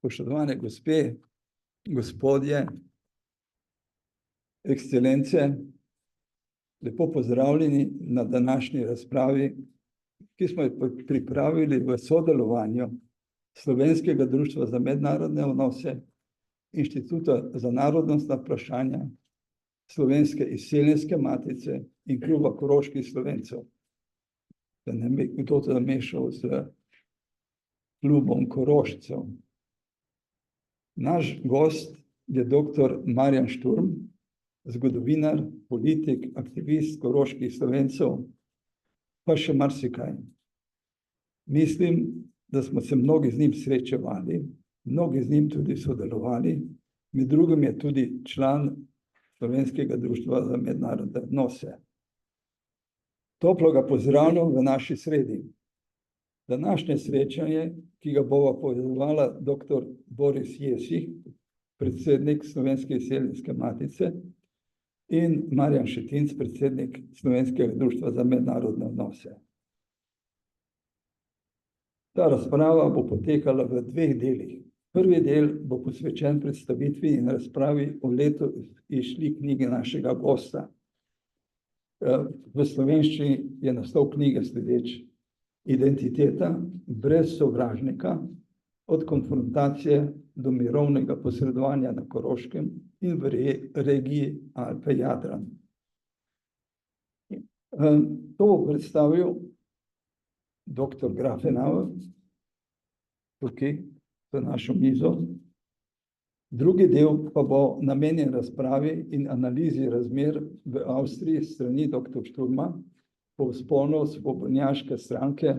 Spoštovane gospe, gospodje, ekscelence, lepo pozdravljeni na današnji razpravi, ki smo jo pripravili v sodelovanju Slovenskega društva za mednarodne odnose, Inštituta za narodnostna vprašanja, Slovenske izseljenske matice in Kluba koroških Slovencev. Da ne bi kdo to zamešal s Klubom Korošcev. Naš gost je dr. Marjan Šturm, zgodovinar, politik, aktivist koroških Slovencev, pa še marsikaj. Mislim, da smo se mnogi z njim srečevali, mnogi z njim tudi sodelovali, med drugim je tudi član Slovenskega društva za mednarodne odnose. Toplo ga pozdravljam v naši sredi. Današnje srečanje, ki ga bova povezovala dr. Boris Jesih, predsednik Slovenske izseljenske matice, in Marjan Šetinc, predsednik Slovenskega društva za mednarodne odnose. Ta razprava bo potekala v dveh delih. Prvi del bo posvečen predstavitvi in razpravi o letu izšli knjige našega gosta. V slovenščini je naslov knjige sledeč: Identiteta brez sovražnika, od konfrontacije do mirovnega posredovanja na Koroškem in v regiji Alpe-Jadran. To bo predstavil dr. Grafenauer, tukaj za našo mizo. Drugi del pa bo namenjen razpravi in analizi razmer v Avstriji s strani dr. Šturma po vzponu svobodnjaške stranke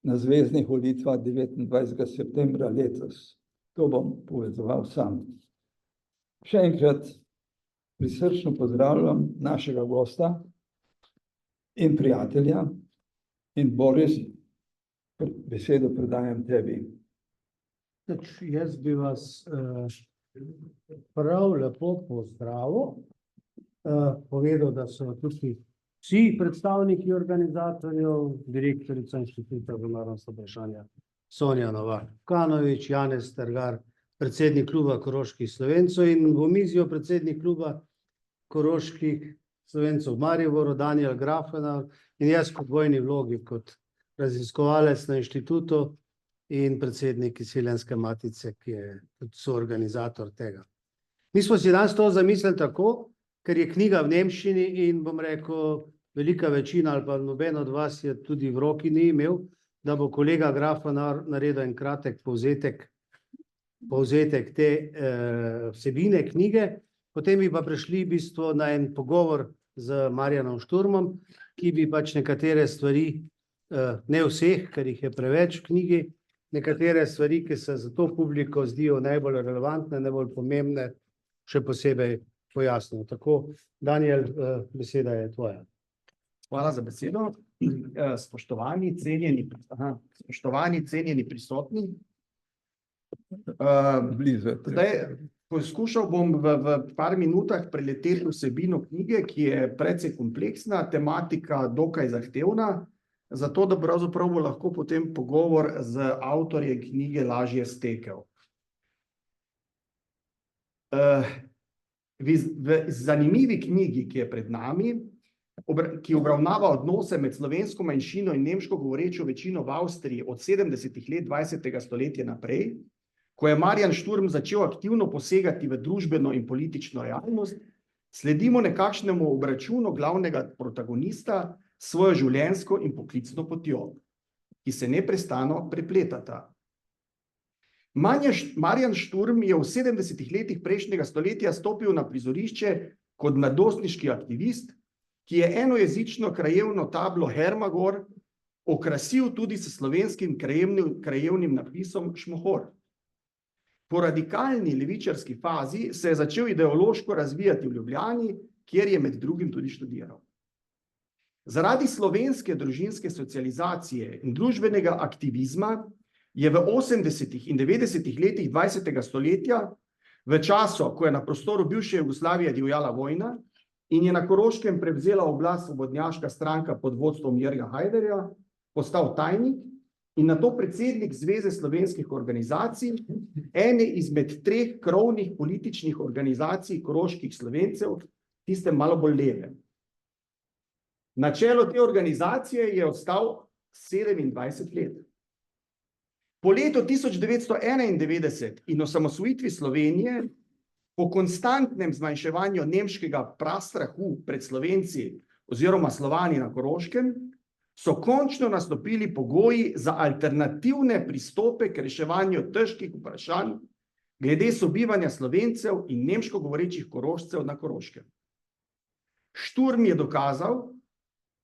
na zveznih volitvah 29. septembra letos. To bom povezoval sam. Še enkrat prisrčno pozdravljam našega gosta in prijatelja. In Boris, besedo predajam tebi. Jaz bi vas prav lepo pozdravil, povedal, da so tukaj vsi predstavniki organizatorjev, direktorica Inštituta za narodnostna vprašanja Sonja Novak-Kanovič, Janez Strgar, predsednik Kluba koroških Slovencev, in v omizju predsednik Kluba koroških Slovencev v Mariboru, Daniel Grafenauer, in jaz kot dvojni vlogi, kot raziskovalec na inštitutu in predsednik izseljenske matice, ki je tudi soorganizator tega. Mi smo si danes to zamislili tako, ker je knjiga v nemščini in bom rekel, velika večina ali pa noben od vas je tudi v roki ni imel, da bo kolega Grafenauer naredil en kratek povzetek te vsebine knjige, potem bi pa prišli v bistvu na en pogovor z Marjanom Šturmom, ki bi pač nekatere stvari, ne vseh, ker jih je preveč v knjigi, nekatere stvari, ki se za to publiko zdijo najbolj relevantne, najbolj pomembne, še posebej pojasnil. Tako, Daniel, beseda je tvoja. Hvala za besedo. Spoštovani, cenjeni prisotni. Zdaj, poskušal bom v par minutah preleteti vsebino knjige, ki je precej kompleksna, tematika dokaj zahtevna, zato da pravzaprav bo lahko potem pogovor z avtorjem knjige lažje stekel. V zanimivi knjigi, ki je pred nami, ki obravnava odnose med slovensko manjšino in nemško govorečo večino v Avstriji od 70. let 20. stoletja naprej, ko je Marjan Šturm začel aktivno posegati v družbeno in politično realnost, sledimo nekakšnemu obračunu glavnega protagonista s svojo življenjsko in poklicno potjo, ki se neprestano prepletata. Marjan Šturm je v 70. letih prejšnjega stoletja stopil na prizorišče kot mladostniški aktivist, ki je enojezično krajevno tablo Hermagor okrasil tudi s slovenskim krajevnim napisom Šmohor. Po radikalni levičarski fazi se je začel ideološko razvijati v Ljubljani, kjer je med drugim tudi študiral. Zaradi slovenske družinske socializacije in družbenega aktivizma je v 80. in 90. letih 20. stoletja, v času, ko je na prostoru bivše Jugoslavije divjala vojna in je na Koroškem prevzela oblast svobodnjaška stranka pod vodstvom Jörga Haiderja, postal tajnik in nato predsednik Zveze slovenskih organizacij, ene izmed 3 krovnih političnih organizacij koroških Slovencev, tiste malo bolj leve. Na čelu te organizacije je ostal 27 let. Po letu 1991 in osamosvojitvi Slovenije, po konstantnem zmanjševanju nemškega prastrahu pred Slovenci oziroma Slovani na Koroškem, so končno nastopili pogoji za alternativne pristope k reševanju težkih vprašanj glede sobivanja Slovencev in nemško govorečih Korošcev na Koroškem. Šturm je dokazal,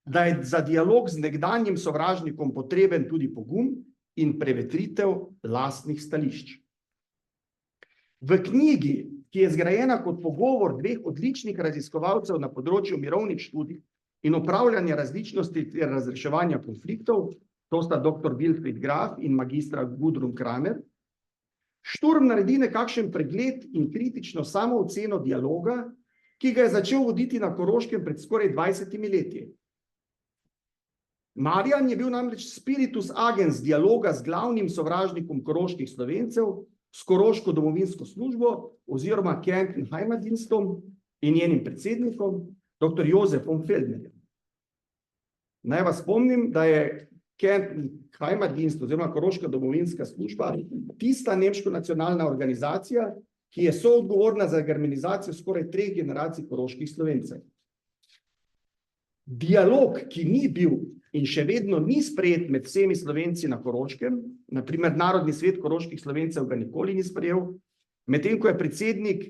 da je za dialog z nekdanjim sovražnikom potreben tudi pogum in prevetritev lastnih stališč. V knjigi, ki je zgrajena kot pogovor 2 odličnih raziskovalcev na področju mirovnih študij in upravljanja različnosti ter razreševanja konfliktov, to sta dr. Wilfried Graf in magistra Gudrun Kramer, Šturm naredi nekakšen pregled in kritično samooceno dialoga, ki ga je začel voditi na Koroškem pred skoraj 20 leti. Marjan je bil namreč spiritus agens dialoga z glavnim sovražnikom koroških Slovencev, s Koroško domovinsko službo oziroma Kärnten-Heimatdienstom in njenim predsednikom, dr. Josefom Feldnerjem. Naj vas spomnim, da je Kärnten-Heimatdienst oziroma Koroška domovinska služba tista nemško nacionalna organizacija, ki je soodgovorna za germanizacijo skoraj 3 generacij koroških Slovencev. Dialog, ki ni bil in še vedno ni sprejet med vsemi Slovenci na Koroškem, na primer Narodni svet koroških Slovencev ga nikoli ni sprejel, medtem ko je predsednik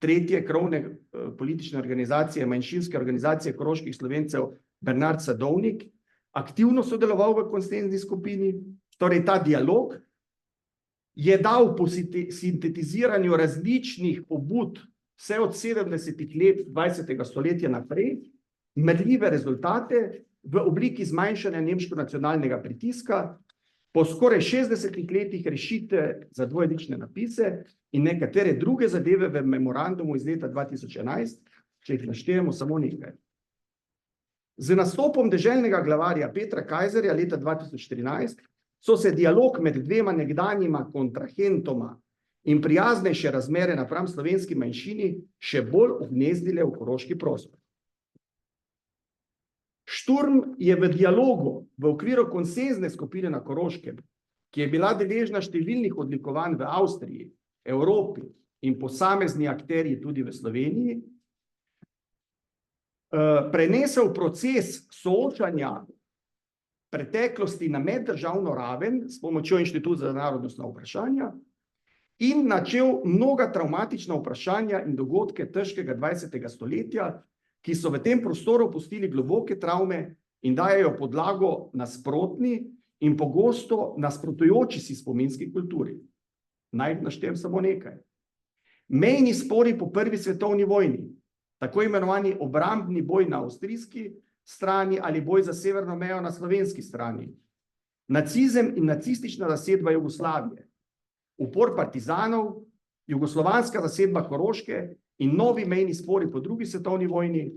3. krovne politične organizacije, manjšinske organizacije koroških Slovencev Bernard Sadovnik, aktivno sodeloval v konsenzni skupini. Torej ta dialog je dal po sintetiziranju različnih pobud vse od 70 let 20. stoletja naprej merljive rezultate v obliki zmanjšanja nemško nacionalnega pritiska, po skoraj 60 letih rešitve za dvojezične napise in nekatere druge zadeve v memorandumu iz leta 2011, če jih naštejemo samo nekaj. Z nastopom deželnega glavarja Petra Kajzerja leta 2013 so se dialog med 2 nekdanjima kontrahentoma in prijaznejše razmere napram slovenski manjšini še bolj vgnezdile v koroški prostor. Šturm je v dialogu v okviru konsenzne skupine na Koroškem, ki je bila deležna številnih odlikovanj v Avstriji, Evropi in posamezni akterji tudi v Sloveniji, prenesel proces soočanja preteklosti na meddržavno raven s pomočjo Inštituta za narodnostna vprašanja in načel mnoga travmatična vprašanja in dogodke težkega 20. stoletja, ki so v tem prostoru pustili globoke travme in dajejo podlago nasprotni in pogosto nasprotujoči si spominski kulturi. Naj naštejem samo nekaj. Mejni spori po 1. svetovni vojni, tako imenovani obrambni boj na avstrijski strani ali boj za severno mejo na slovenski strani, nacizem in nacistična zasedba Jugoslavije, upor partizanov, jugoslovanska zasedba Koroške in novi mejni spori po 2. svetovni vojni,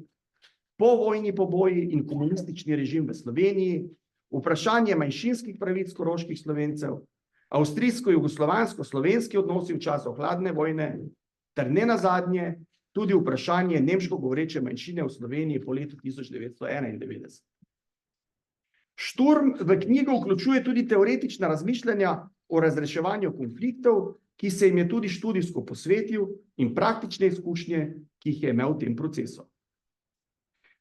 povojni poboji in komunistični režim v Sloveniji, vprašanje manjšinskih pravic koroških Slovencev, avstrijsko-jugoslovansko-slovenski odnosi v času hladne vojne ter nenazadnje tudi vprašanje nemško govoreče manjšine v Sloveniji po letu 1991. Šturm v knjigo vključuje tudi teoretična razmišljanja o razreševanju konfliktov, ki se jim je tudi študijsko posvetil in praktične izkušnje, ki jih je imel v tem procesu.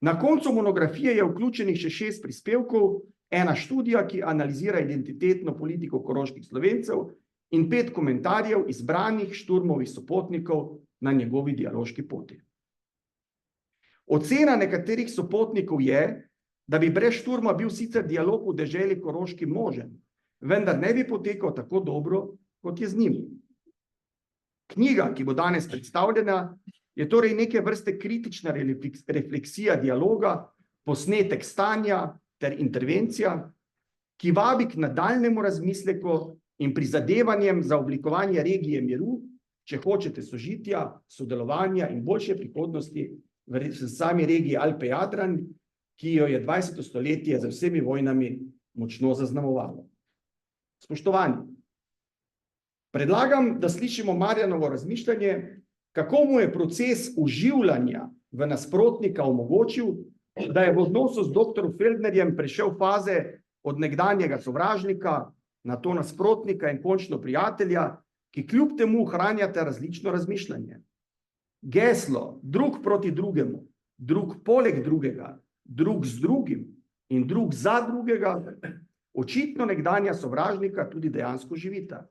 Na koncu monografije je vključenih še 6 prispevkov, 1 študija, ki analizira identitetno politiko koroških Slovencev in 5 komentarjev izbranih Šturmovih sopotnikov na njegovi dialoški poti. Ocena nekaterih sopotnikov je, da bi brez Šturma bil sicer dialog v deželi Koroški možen, vendar ne bi potekal tako dobro, kot je z njim. Knjiga, ki bo danes predstavljena, je torej neke vrste kritična refleksija dialoga, posnetek stanja ter intervencija, ki vabi k nadaljnjemu razmisleku in prizadevanjem za oblikovanje regije miru, če hočete sožitja, sodelovanja in boljše prihodnosti v sami regiji Alpe-Jadran, ki jo je 20. stoletje z vsemi vojnami močno zaznamovalo. Spoštovani, predlagam, da slišimo Marjanovo razmišljanje, kako mu je proces uživljanja v nasprotnika omogočil, da je v odnosu z dr. Feldnerjem prešel faze od nekdanjega sovražnika na to nasprotnika in končno prijatelja, ki kljub temu ohranjata različno razmišljanje. Geslo drug proti drugemu, drug poleg drugega, drug z drugim in drug za drugega, očitno nekdanja sovražnika tudi dejansko živita.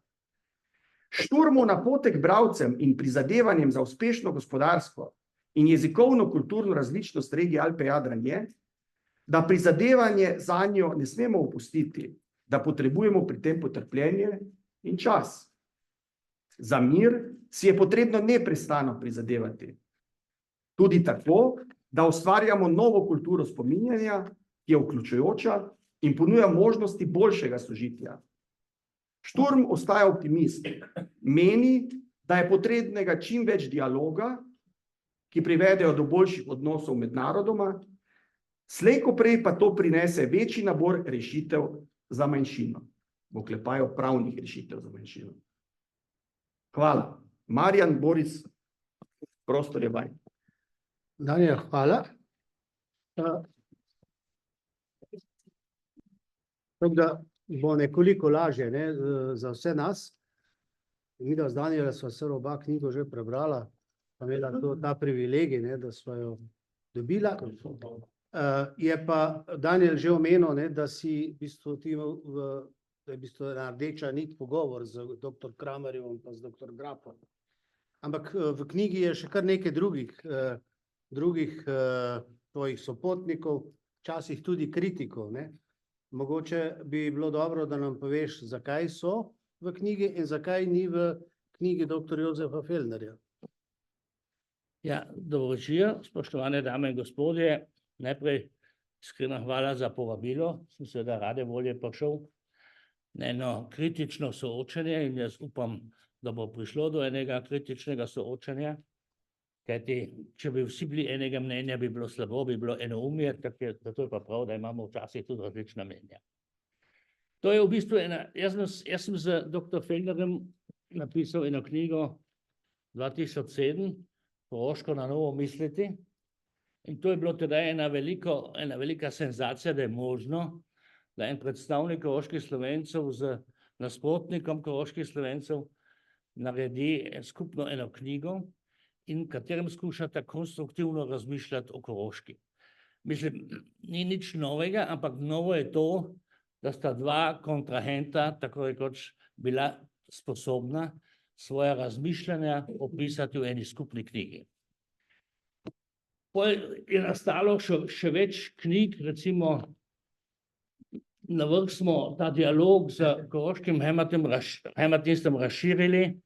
Šturmov napotek bralcem in prizadevanjem za uspešno gospodarstvo in jezikovno-kulturno različnost regije Alpe-Jadran je, da prizadevanje zanjo ne smemo opustiti, da potrebujemo pri tem potrpljenje in čas. Za mir si je potrebno neprestano prizadevati. Tudi tako, da ustvarjamo novo kulturo spominjanja, ki je vključujoča in ponuja možnosti boljšega sožitja. Šturm ostaja optimist. Meni, da je potrebnega čim več dialoga, ki privedejo do boljših odnosov med narodoma, slej ko prej pa to prinese večji nabor rešitev za manjšino. V oklepaju pravnih rešitev za manjšino. Hvala. Marjan, Boris, prostor je vaš. Daniel, hvala. Tako da bo nekoliko lažje, ne, za vse nas. Midva z Daniela sva se oba knjigo že prebrala, pa imela ta privilegij, ne, da sva jo dobila. Je pa Daniel že omenil, ne, da si v bistvu ti da je v bistvu rdeča nit pogovor z dr. Kramerjem pa z dr. Grapom. Ampak v knjigi je še kar nekaj drugih tvojih sopotnikov, včasih tudi kritikov, ne. Mogoče bi bilo dobro, da nam poveš, zakaj so v knjigi in zakaj ni v knjigi dr. Jožefa Feldnerja. Ja, dobro večer, spoštovane dame in gospodje. Najprej iskrena hvala za povabilo, sem seveda rade volje prišel na eno kritično soočenje in jaz upam, da bo prišlo do enega kritičnega soočenja, kajti če bi vsi bili enega mnenja, bi bilo slabo, bi bilo enoumje, zato je pa prav, da imamo včasih tudi različna mnenja. To je v bistvu jaz sem z dr. Feldnerjem napisal eno knjigo 2007, Koroško na novo misliti, in to je bilo teda ena velika senzacija, da je možno, da en predstavnik koroških Slovencev z nasprotnikom koroških Slovencev naredi skupno eno knjigo, in v katerem skušata konstruktivno razmišljati o Koroški. Mislim, ni nič novega, ampak novo je to, da sta dva kontrahenta, tako rekoč, bila sposobna svoja razmišljanja opisati v eni skupni knjigi. Potem je nastalo še več knjig, recimo na vrh smo ta dialog z koroškim hematistom razširili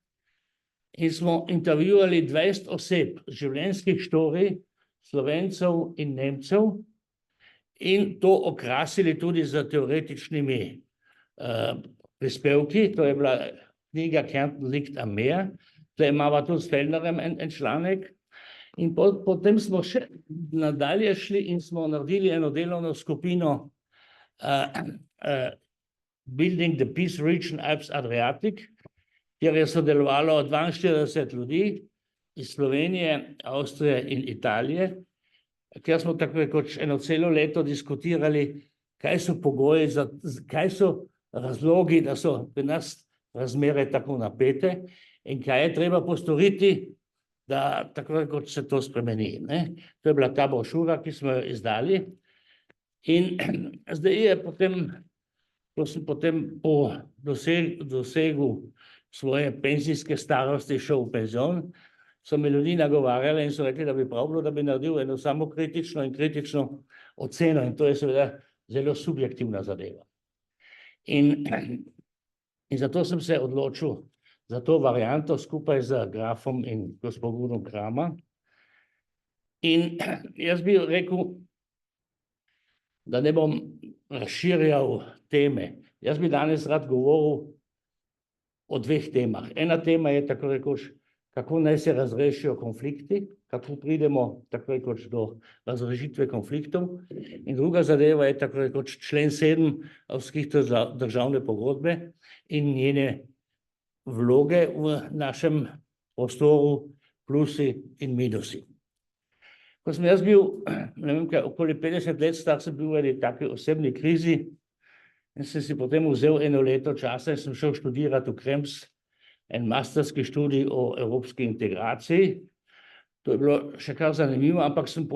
in smo intervjuvali 20 oseb, življenjskih štorij, Slovencev in Nemcev, in to okrasili tudi z teoretičnimi prispevki. To je bila knjiga Kärnten liegt am Meer, tukaj imamo tudi s Feldnerjem en članek. In potem smo še nadalje šli in smo naredili eno delovno skupino Building the Peace Region Alps-Adriatic, kjer je sodelovalo 42 ljudi iz Slovenije, Avstrije in Italije, kjer smo tako rekoč eno celo leto diskutirali, kaj so pogoji, kaj so razlogi, da so pri nas razmere tako napete in kaj je treba postoriti, da tako rekoč se to spremeni. To je bila ta brošura, ki smo jo izdali. In zdaj je potem, ko sem potem po dosegu svoje penzijske starosti šel v penzion, so me ljudi nagovarjali in so rekli, da bi prav bilo, da bi naredil eno samo kritično in kritično oceno, in to je seveda zelo subjektivna zadeva. In zato sem se odločil za to varianto skupaj z Grafom in gospodom Krama. In jaz bi rekel, da ne bom razširjal teme. Jaz bi danes rad govoril o dveh temah. Ena tema je tako rekoč, kako naj se razrešijo konflikti, kako pridemo tako rekoč do razrešitve konfliktov. In druga zadeva je tako rekoč člen 7 avstrijske državne pogodbe in njene vloge v našem prostoru, plusi in minusi. Ko sem jaz bil, ne vem kaj, okoli 50 let star, sem bil v eni taki osebni krizi in sem si potem vzel 1 leto časa in sem šel študirati v Krems, en masterski študij o evropski integraciji. To je bilo še kar zanimivo, ampak sem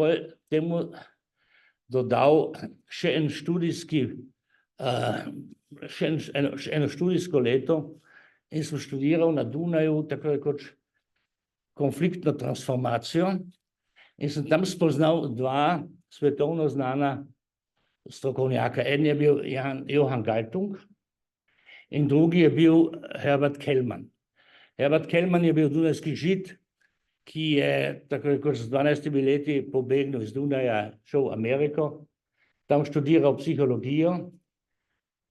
temu dodal še eno študijsko leto in sem študiral na Dunaju tako rekoč konfliktno transformacijo in sem tam spoznal 2 svetovno znana strokovnjaka. En je bil Johann Galtung in drugi je bil Herbert Kellmann. Herbert Kellmann je bil dunajski Žid, ki je tako rekoč z 12 leti pobegnil iz Dunaja, šel v Ameriko, tam študiral psihologijo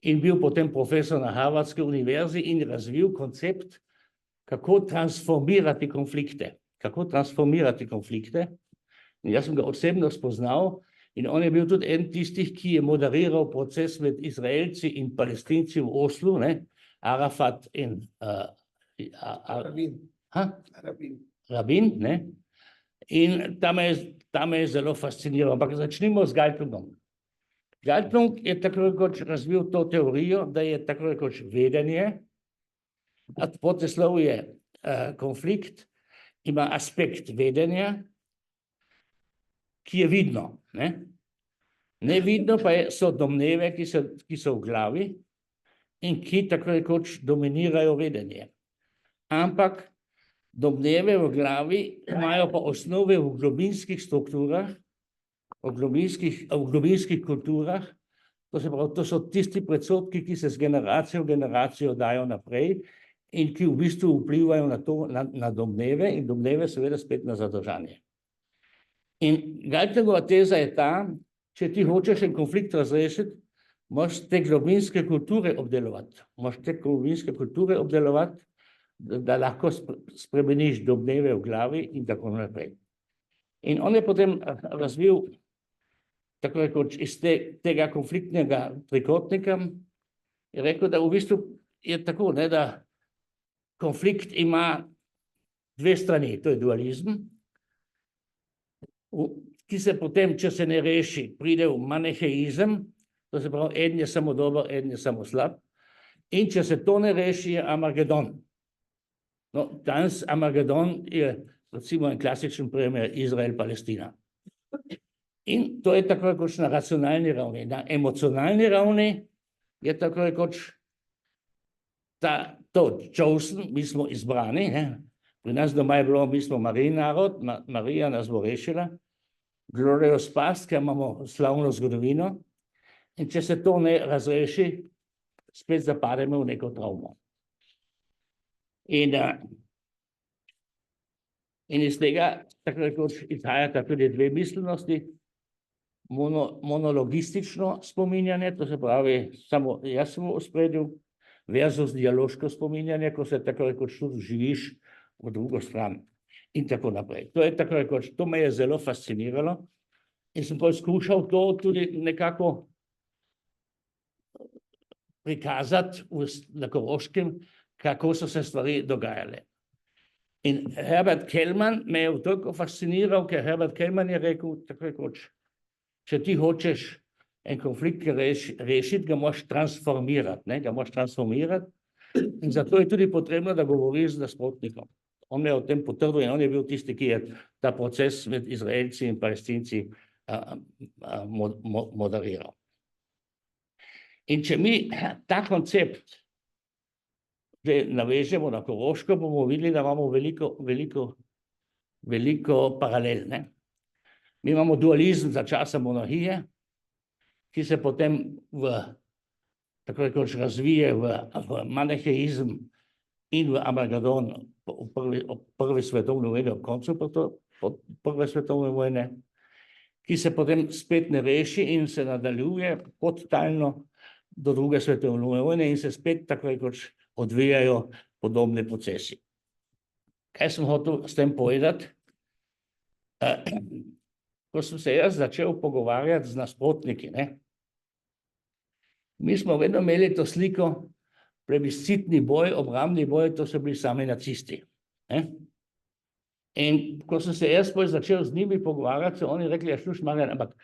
in bil potem profesor na Harvardski univerzi in razvil koncept, kako transformirati konflikte. In jaz sem ga osebno spoznal in on je bil tudi en tistih, ki je moderiral proces med Izraelci in Palestinci v Oslu, ne? Arafat in Rabin, ne? In ta me je zelo fasciniral. Ampak začnimo z Galtungom. Galtung je tako rekoč razvil to teorijo, da je tako rekoč vedenje, protislovje konflikt, ima aspekt vedenja, ki je vidno. Nevidno pa so domneve, ki so v glavi in ki tako rekoč dominirajo vedenje. Ampak domneve v glavi imajo pa osnove v globinskih strukturah, v globinskih kulturah, to so tisti predsodki, ki se z generacijo v generacijo dajo naprej in ki v bistvu vplivajo na domneve in domneve seveda spet na zadržanje. In Galtungova teza je ta, če ti hočeš en konflikt razrešiti, moraš te globinske kulture obdelovati, da lahko spremeniš domneve v glavi in tako naprej. In on je potem razvil, tako rekoč, iz tega konfliktnega trikotnika, je rekel, da v bistvu je tako, ne, da konflikt ima 2 strani, to je dualizem, ki se potem, če se ne reši, pride v maneheizem, to se pravi, eden je samo dober, eden je samo slab, in če se to ne reši, je Armagedon. No, danes Armagedon je recimo en klasičen primer Izrael-Palestina. In to je tako rekoč na racionalni ravni. Na emocionalni ravni je tako rekoč to chosen, mi smo izbrani, ne? Pri nas doma je bilo, mi smo Marijin narod, Marija nas bo rešila, glorious past, ker imamo slavno zgodovino, in če se to ne razreši, spet zapademo v neko travmo. In iz tega tako rekoč izhajata tudi 2 miselnosti, monologistično spominjanje, to se pravi, samo jaz sem v ospredju, versus dialoško spominjanje, ko se tako rekoč tudi živiš v drugo stran in tako naprej. To je tako rekoč, to me je zelo fasciniralo in sem poskušal to tudi nekako prikazati na Koroškem, kako so se stvari dogajale. In Herbert Kellmann me je toliko fasciniral, ker Herbert Kellmann je rekel, tako rekoč, če ti hočeš en konflikt rešiti, ga moraš transformirati, in zato je tudi potrebno, da govoriš z nasprotnikom. On me je o tem potrdil in on je bil tisti, ki je ta proces med Izraelci in Palestinci moderiral. In če mi ta koncept navežemo na Koroško, bomo videli, da imamo veliko paralel. Mi imamo dualizem za časa monarhije, ki se potem tako rekoč razvije v maneheizem in v Armagedon ob prvi svetovni vojni, ob koncu prve svetovne vojne, ki se potem spet ne reši in se nadaljuje podtalno do druge svetovne vojne in se spet tako rekoč odvijajo podobne procesi. Kaj sem hotel s tem povedati? Ko sem se jaz začel pogovarjati z nasprotniki, ne, mi smo vedno imeli to sliko, plebiscitni boj, obrambni boj, to so bili sami nacisti. Ne. In ko sem se jaz začel z njimi pogovarjati, so oni rekli, slušaj, Marjan, ampak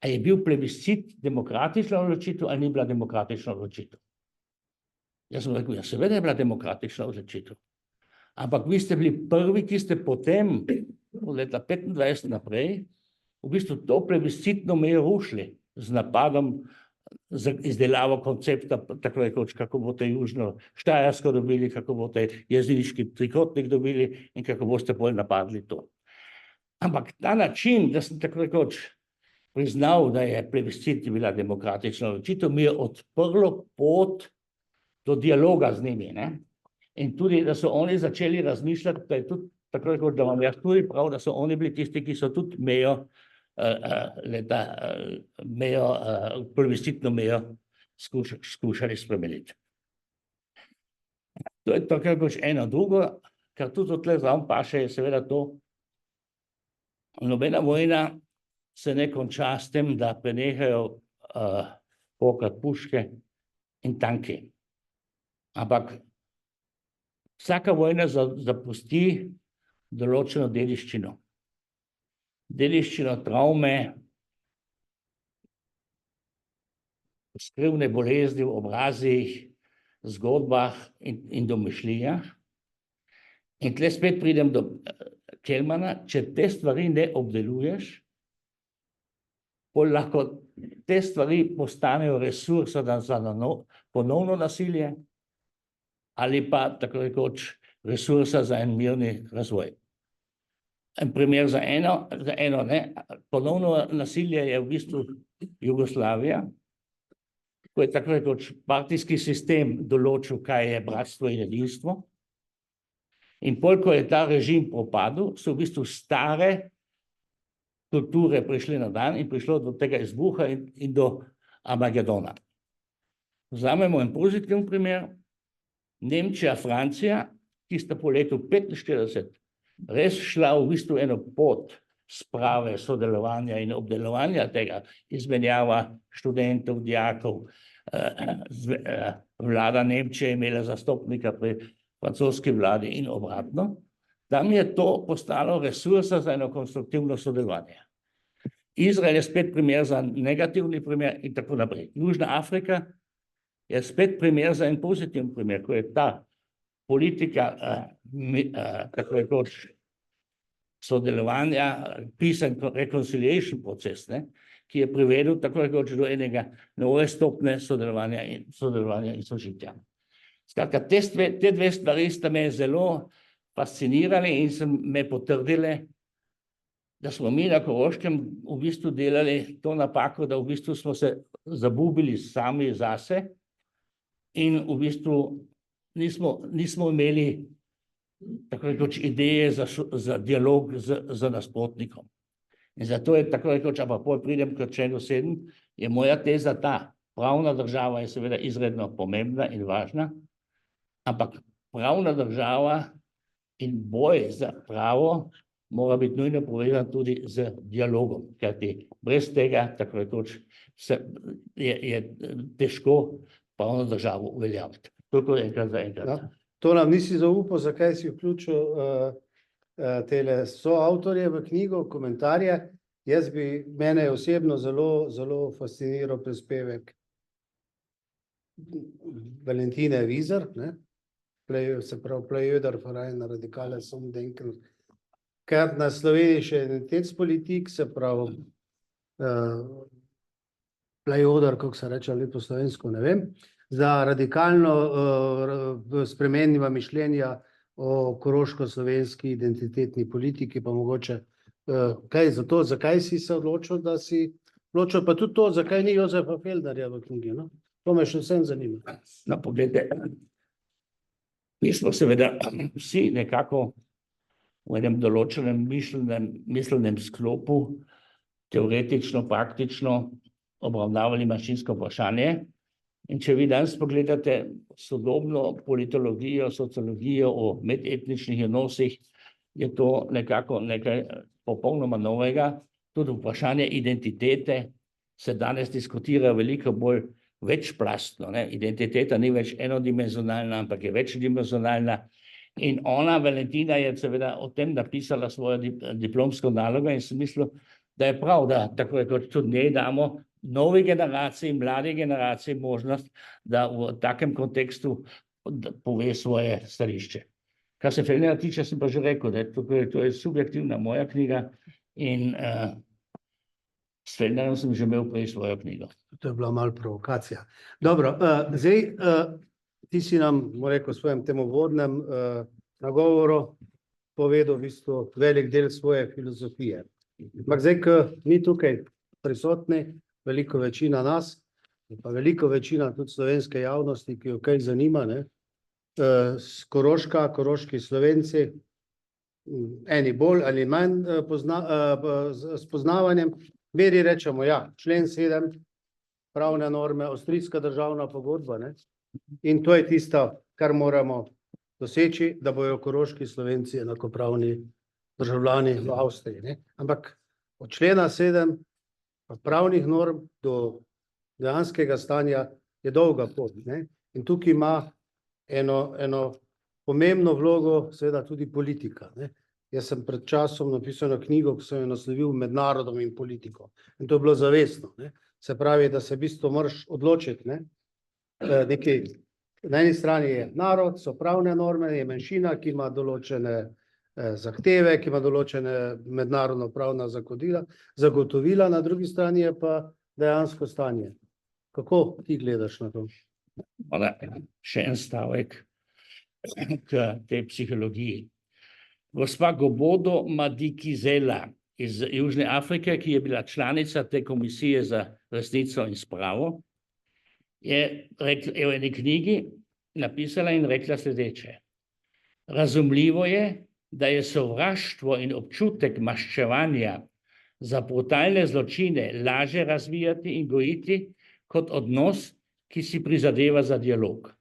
a je bil plebiscit demokratična odločitev ali ni bila demokratična odločitev? Jaz sem rekel, ja, seveda je bila demokratična odločitev. Ampak vi ste bili prvi, ki ste potem, od leta 25 naprej, v bistvu to plebiscitno mejo rušili z napadom, za izdelavo koncepta, tako rekoč, kako boste južno Štajersko dobili, kako boste jeziliški trikotnik dobili in kako boste bolj napadli to. Ampak ta način, da sem tako rekoč priznal, da je plebiscit bila demokratična odločitev, mi je odprlo pot do dialoga z njimi. Ne? In tudi, da so oni začeli razmišljati, da je tudi tako rekoč, da imam jaz tudi prav, da so oni bili tisti, ki so tudi mejo, plebiscitno mejo skušali spremeniti. To je tako rekoč eno. Drugo, kar tudi odtle zraven paše, je seveda to, nobena vojna se ne konča s tem, da prenehajo pokati puške in tanki. Ampak vsaka vojna zapusti določeno dediščino. Dediščino travme, skrivne bolezni v obrazih, zgodbah in domišljijah. In tle spet pridem do Kelmana, če te stvari ne obdeluješ, potem lahko te stvari postanejo resurs za ponovno nasilje ali pa, tako rekoč, resursa za en mirni razvoj. En primer za eno ne. Ponovno nasilje je v bistvu Jugoslavija, ko je tako rekoč partijski sistem določil, kaj je bratstvo in edinstvo. In pol, ko je ta režim propadel, so v bistvu stare kulture prišle na dan in prišlo do tega izbuha in do Armagedona. Vzamemo en pozitiven primer. Nemčija, Francija, ki sta po letu 1945 res šla v bistvu eno pot sprave, sodelovanja in obdelovanja tega, izmenjava študentov, dijakov, vlada Nemčije je imela zastopnika pri francoski vladi in obratno, tam je to postalo resursa za eno konstruktivno sodelovanje. Izrael je spet primer za negativni primer in tako naprej. Južna Afrika je spet primer za en pozitiven primer, ko je ta politika, tako rekoč, sodelovanja, peace and reconciliation proces, ne, ki je privedel tako rekoč do enega nove stopnje sodelovanja in sožitja. Skratka, te dve stvari sta me zelo fascinirali in so me potrdile, da smo mi na Koroškem v bistvu delali to napako, da v bistvu smo se zabubili sami zase in v bistvu nismo imeli tako rekoč ideje za dialog z nasprotnikom. In zato je tako rekoč, ampak pol pridem k členu 7, je moja teza ta, pravna država je seveda izredno pomembna in važna, ampak pravna država in boj za pravo mora biti nujno povezan tudi z dialogom, kajti brez tega, tako rekoč, je težko pravno državo uveljaviti. Toliko enkrat za enkrat. Ja, to nam nisi zaupal, zakaj si vključil tele soavtorje v knjigo, komentarje. Mene je osebno zelo fasciniral prispevek Valentine Wieser, ne? Se pravi, Plejöder Verein Radikales Umdenken, kar na Sloveniji še identitetspolitik, se pravi Plejöder, kako se reče lepo slovensko, ne vem, za radikalno spremenjiva mišljenja o koroško-slovenski identitetni politiki, pa mogoče kaj za to, zakaj si se odločil, da si odločil, pa tudi to, zakaj ni Jozefa Feldarja v knjigi, no? To me še vsem zanima. No, poglejte, mi smo seveda vsi nekako v enem določenem miselnem sklopu teoretično, praktično obravnavali manjšinsko vprašanje. In če vi danes pogledate sodobno politologijo, sociologijo o medetničnih odnosih, je to nekako nekaj, popolnoma novega, tudi vprašanje identitete se danes diskutira veliko bolj večplastno, ne. Identiteta ni več enodimenzionalna, ampak je večdimenzionalna. In ona, Valentina, je seveda o tem napisala svojo diplomsko nalogo in sem mislil, da je prav, da tako rekoč tudi njej damo novi generaciji, mladi generaciji možnost, da v takem kontekstu pove svoje stališče. Kar se Fellnerja tiče, sem pa že rekel, da to je subjektivna moja knjiga in s Fellnerjem sem že imel prej svojo knjigo. To je bila malo provokacija. Dobro, zdaj ti si nam, bom rekel, v svojem tem uvodnem nagovoru povedal v bistvu velik del svoje filozofije. Ampak zdaj, ko mi tukaj prisotni, veliko večina nas, pa veliko večina tudi slovenske javnosti, ki jo kaj zanima, ne, koroški Slovenci, eni bolj ali manj s poznavanjem, veri rečemo, ja, člen 7, pravne norme, avstrijska državna pogodba, ne, in to je tisto, kar moramo doseči, da bojo koroški Slovenci enakopravni državljani v Avstriji, ne. Ampak od člena 7 od pravnih norm do dejanskega stanja je dolga pot, ne. In tukaj ima eno pomembno vlogo seveda tudi politika, ne. Jaz sem pred časom napisal eno knjigo, ki sem jo naslovil Med narodom in politiko. In to je bilo zavestno, ne. Se pravi, da se v bistvu moraš odločiti, ne. Nekaj, na eni strani je narod, so pravne norme, je manjšina, ki ima določene zahteve, ki ima določene mednarodno pravna zagotovila, na drugi strani je pa dejansko stanje. Kako ti gledaš na to? Še en stavek k tej psihologiji. Gospa Gobodo Madikizela iz Južne Afrike, ki je bila članica te komisije za resnico in spravo, je v eni knjigi napisala in rekla sledeče. Razumljivo je, da je sovraštvo in občutek maščevanja za brutalne zločine lažje razvijati in gojiti kot odnos, ki si prizadeva za dialog.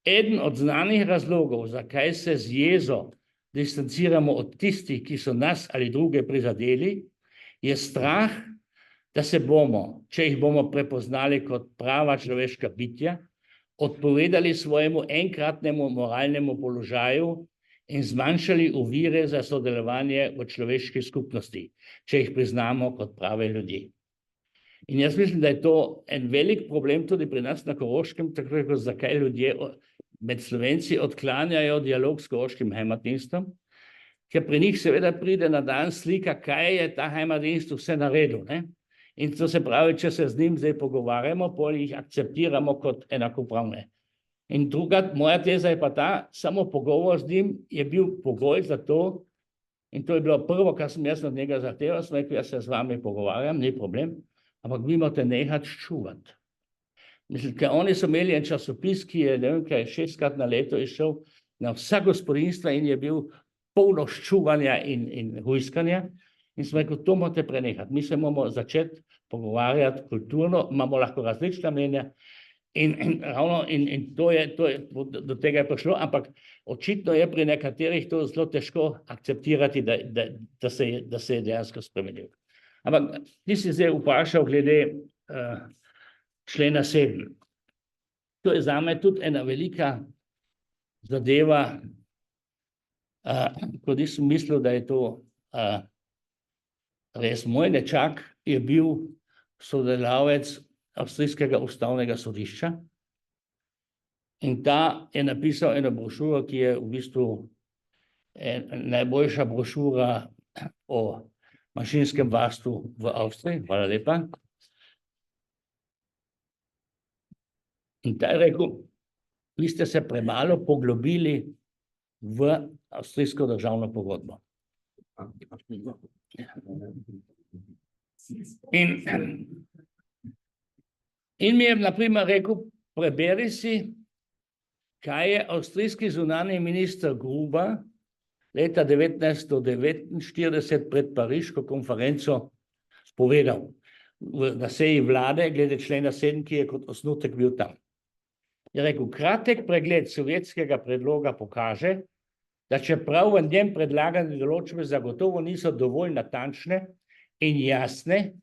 Eden od znanih razlogov, zakaj se z jezo distanciramo od tistih, ki so nas ali druge prizadeli, je strah, da se bomo, če jih bomo prepoznali kot prava človeška bitja, odpovedali svojemu enkratnemu moralnemu položaju in zmanjšali ovire za sodelovanje v človeški skupnosti, če jih priznamo kot prave ljudi. In jaz mislim, da je to en velik problem tudi pri nas na Koroškem, tako rekoč, zakaj ljudje med Slovenci odklanjajo dialog s koroškim heimatdienstom, ker pri njih seveda pride na dan slika, kaj je ta heimatdienst vse naredil, ne? In to se pravi, če se z njim zdaj pogovarjamo, potem jih akceptiramo kot enakopravne. In druga, moja teza je pa ta, samo pogovor z njim je bil pogoj za to, in to je bilo prvo, kar sem jaz od njega zahteval, sem rekel, jaz se z vami pogovarjam, ni problem, ampak vi morate nehati ščuvati. Mislim, ker oni so imeli en časopis, ki je, ne vem kaj, 6-krat na leto išel na vsa gospodinjstva in je bil polno ščuvanja in hujskanja. In sem rekel, to morate prenehati. Mi se moramo začeti pogovarjati kulturno, imamo lahko različna mnenja in do tega je prišlo, ampak očitno je pri nekaterih to zelo težko akceptirati, da se je dejansko spremenil. Ampak ti si zdaj vprašal glede člena 7. To je zame tudi ena velika zadeva, ko nisem mislil, da je to res. Moj nečak je bil sodelavec avstrijskega ustavnega sodišča in ta je napisal eno brošuro, ki je v bistvu najboljša brošura o manjšinskem varstvu v Avstriji. Hvala lepa. In ta je rekel, vi ste se premalo poglobili v avstrijsko državno pogodbo. In mi je na primer rekel, preberi si, kaj je avstrijski zunanji minister Gruber leta 1949 pred Pariško konferenco povedal na seji vlade glede člena 7, ki je kot osnutek bil tam. Je rekel, kratek pregled sovjetskega predloga pokaže, da čeprav v njem predlagane določbe zagotovo niso dovolj natančne in jasne,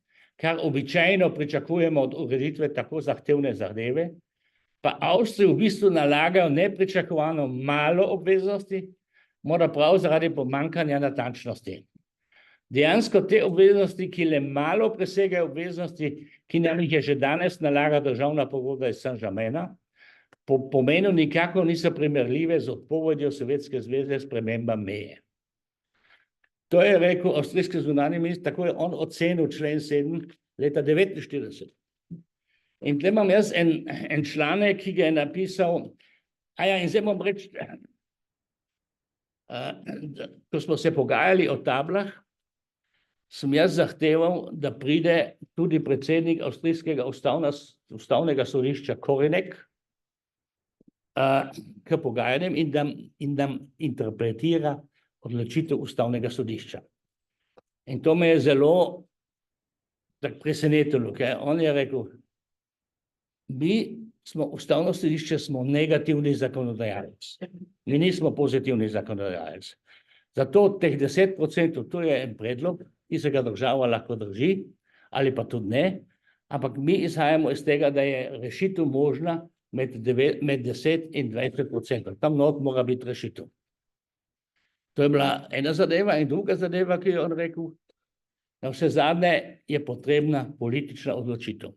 kar običajno pričakujemo od ureditve tako zahtevne zadeve, pa Avstriji v bistvu nalagajo nepričakovano malo obveznosti, mora prav zaradi pomanjkanja natančnosti. Dejansko te obveznosti, ki le malo presegajo obveznosti, ki nam jih je že danes nalaga državna pogodba iz Saint-Germaina, po pomenu nikakor niso primerljive z odpovedjo Sovjetske zveze sprememba meje. To je rekel avstrijski zunanji minister, tako je on ocenil člen 7 leta 1949. In tukaj imam jaz en članek, ki ga je napisal, in zdaj bom reči, ko smo se pogajali o tablah, sem jaz zahteval, da pride tudi predsednik avstrijskega ustavnega sodišča Korinek k pogajanjem in da interpretira odločitev ustavnega sodišča. In to me je zelo tako presenetilo, ker on je rekel, mi smo ustavno sodišče, smo negativni zakonodajalec. Mi nismo pozitivni zakonodajalec. Zato teh 10%, to je en predlog, ki se ga država lahko drži, ali pa tudi ne, ampak mi izhajamo iz tega, da je rešitev možna med 10 in 20%. Tam not mora biti rešitev. To je bila ena zadeva in druga zadeva, ki je on rekel, na vse zadnje je potrebna politična odločitev.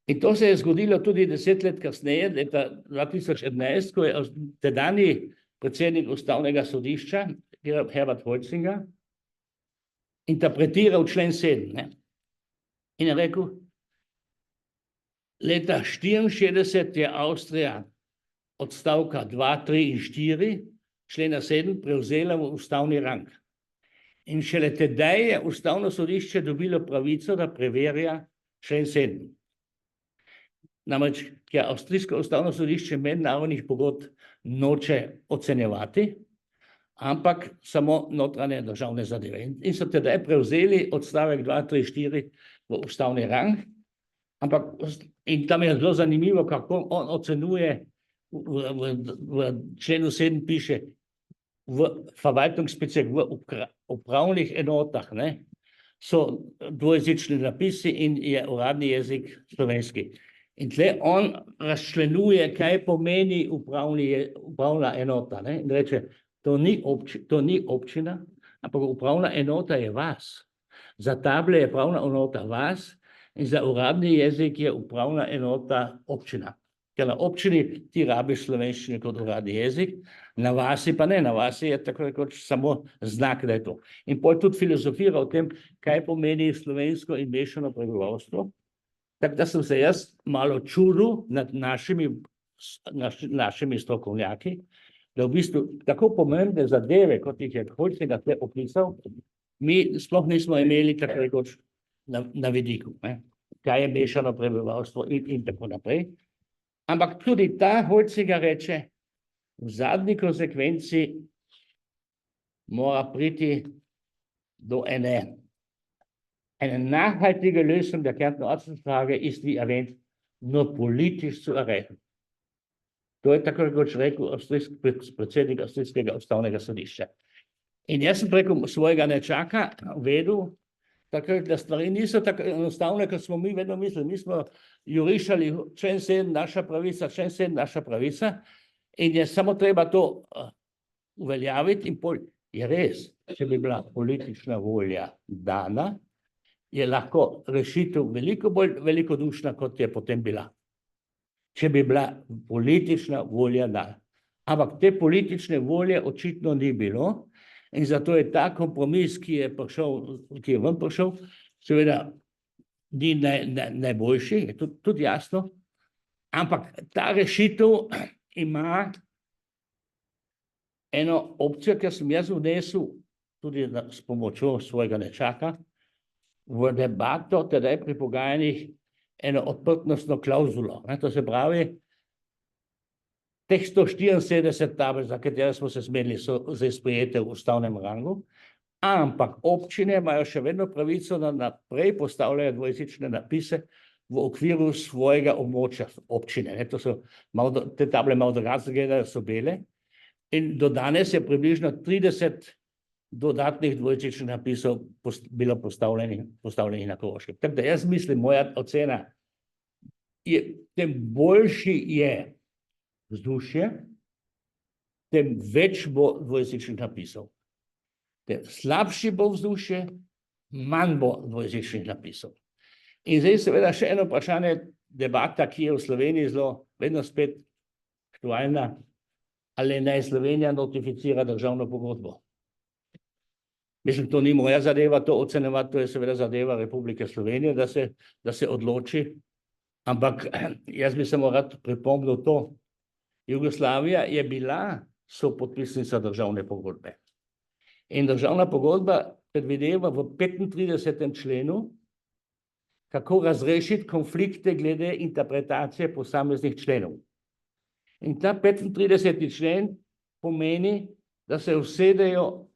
In to se je zgodilo tudi 10 let kasneje, leta 2011, ko je tedajni predsednik ustavnega sodišča, Herbert Holzinger, interpretiral člen 7. Ne? In je rekel, leta 1964 je Avstrija odstavka 2, 3 in 4 člena 7 prevzela v ustavni rang. In šele tedaj je ustavno sodišče dobilo pravico, da preverja člen 7. Namreč, ker avstrijsko ustavno sodišče mednarodnih pogodb noče ocenjevati, ampak samo notranje državne zadeve. In so tedaj prevzeli odstavek 2, 3, 4 v ustavni rang, ampak in tam je zelo zanimivo, kako on ocenjuje, v členu 7 piše, v Verwaltungsbezirk, v upravnih enotah, ne, so dvojezični napisi in je uradni jezik slovenski. In tle on razčlenjuje, kaj pomeni upravna enota. Ne? In reče, to ni občina, ampak upravna enota je vas. Za table je upravna enota vas in za uradni jezik je upravna enota občina. Ker na občini ti rabiš slovenščino kot uradni jezik, na vasi pa ne, na vasi je tako rekoč samo znak, da je to. In potem tudi filozofira o tem, kaj pomeni slovensko in mešano prebivalstvo. Tako da sem se jaz malo čudil nad našimi strokovnjaki, da v bistvu tako pomembne zadeve, kot jih je Holzinger tle opisal, mi sploh nismo imeli tako rekoč na vidiku, ne? Kaj je mešano prebivalstvo in tako naprej. Ampak tudi ta Holzinger reče, v zadnji konsekvenci mora priti do ene nachhaltige Lösung der Kärntner-Ortsfrage ist wie erwähnt nur politisch zu erreichen. To je tako rekoč rekel predsednik avstrijskega ustavnega sodišča. In jaz sem preko svojega nečaka vedel, da stvari niso tako enostavne, kot smo mi vedno mislili. Mi smo jurišali člen 7 naša pravica, člen 7 naša pravica in je samo treba to uveljaviti in je res, če bi bila politična volja dana, je lahko rešitev veliko bolj velikodušna, kot je potem bila. Če bi bila politična volja dana. Ampak te politične volje očitno ni bilo in zato je ta kompromis, ki je ven prišel, seveda ni najboljši, je tudi jasno, ampak ta rešitev ima eno opcijo, ki sem jaz vnesel tudi s pomočjo svojega nečaka, v debato tedaj pri pogajanjih eno odprtnostno klauzulo. To se pravi, teh 174 tabel, za katere smo se zmenili, so zdaj sprejete v ustavnem rangu, ampak občine imajo še vedno pravico, da naprej postavljajo dvojezične napise v okviru svojega območja občine. To so te table malo drugače gledajo, so bele. In do danes je približno 30 dodatnih dvojezičnih napisov bilo postavljenih na Koroškem. Tako da jaz mislim, moja ocena je, tem boljši je vzdušje, tem več bo dvojezičnih napisov. Tem slabši bo vzdušje, manj bo dvojezičnih napisov. In zdaj seveda še eno vprašanje, debata, ki je v Sloveniji zelo vedno spet aktualna, ali naj Slovenija notificira državno pogodbo. Mislim, to ni moja zadeva, to ocenjevati, to je seveda zadeva Republike Slovenije, da se odloči, ampak jaz bi samo rad pripomnil to. Jugoslavija je bila sopodpisnica državne pogodbe. In državna pogodba predvideva v 35. členu, kako razrešiti konflikte glede interpretacije posameznih členov. In ta 35. člen pomeni, da se usedejo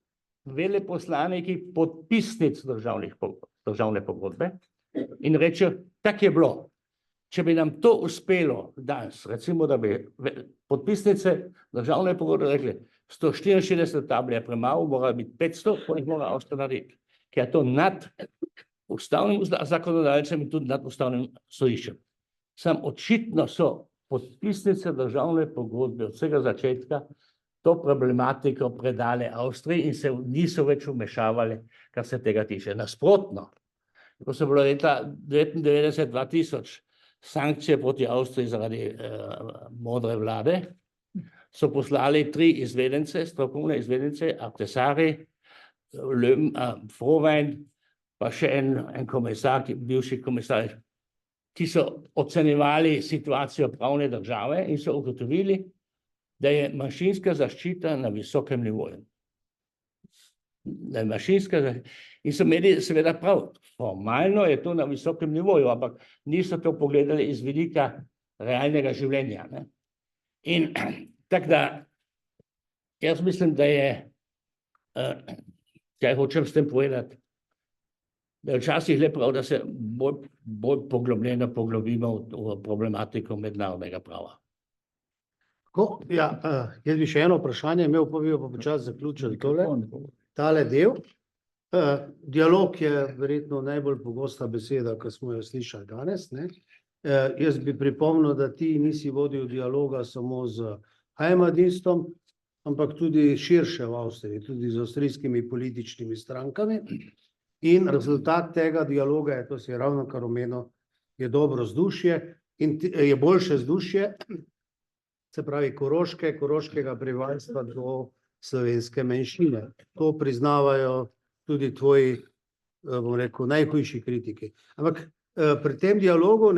veleposlaniki podpisnic državne pogodbe in rečejo, tako je bilo. Če bi nam to uspelo danes, recimo, da bi podpisnice državne pogodbe rekli, 164 tabel je premalo, mora biti 500, pa jih mora Avstrija narediti, ker je to nad ustavnim zakonodajalcem in tudi nad ustavnim sodiščem. Sam očitno so podpisnice državne pogodbe od vsega začetka to problematiko predale Avstriji in se niso več vmešavali, kar se tega tiče. Nasprotno, ko so bilo leta 1999-2000 sankcije proti Avstriji zaradi modre vlade, so poslali 3 izvedence, strokovne izvedence, Artesari, Frohwein, pa še en komisar, bivši komisar, ki so ocenjevali situacijo pravne države in so ugotovili, da je manjšinska zaščita na visokem nivoju. In so imeli seveda prav, formalno je to na visokem nivoju, ampak niso to pogledali iz vidika realnega življenja. Ne? In tako da, jaz mislim, da je, kaj hočem s tem povedati, da je včasih le prav, da se bolj poglobljeno poglobimo v problematiko mednarodnega prava. Jaz bi še eno vprašanje imel, pa bi jo počasi zaključili tale del. Dialog je verjetno najbolj pogosta beseda, ki smo jo slišali danes. Jaz bi pripomnil, da ti nisi vodil dialoga samo z Heimatdienstom, ampak tudi širše v Avstriji, tudi z avstrijskimi političnimi strankami. In rezultat tega dialoga je, to si je ravnokar omenil, je dobro vzdušje in je boljše vzdušje, se pravi koroškega prebivalstva do slovenske manjšine. To priznavajo tudi tvoji, bom rekel, najhujši kritiki. Ampak pri tem dialogu,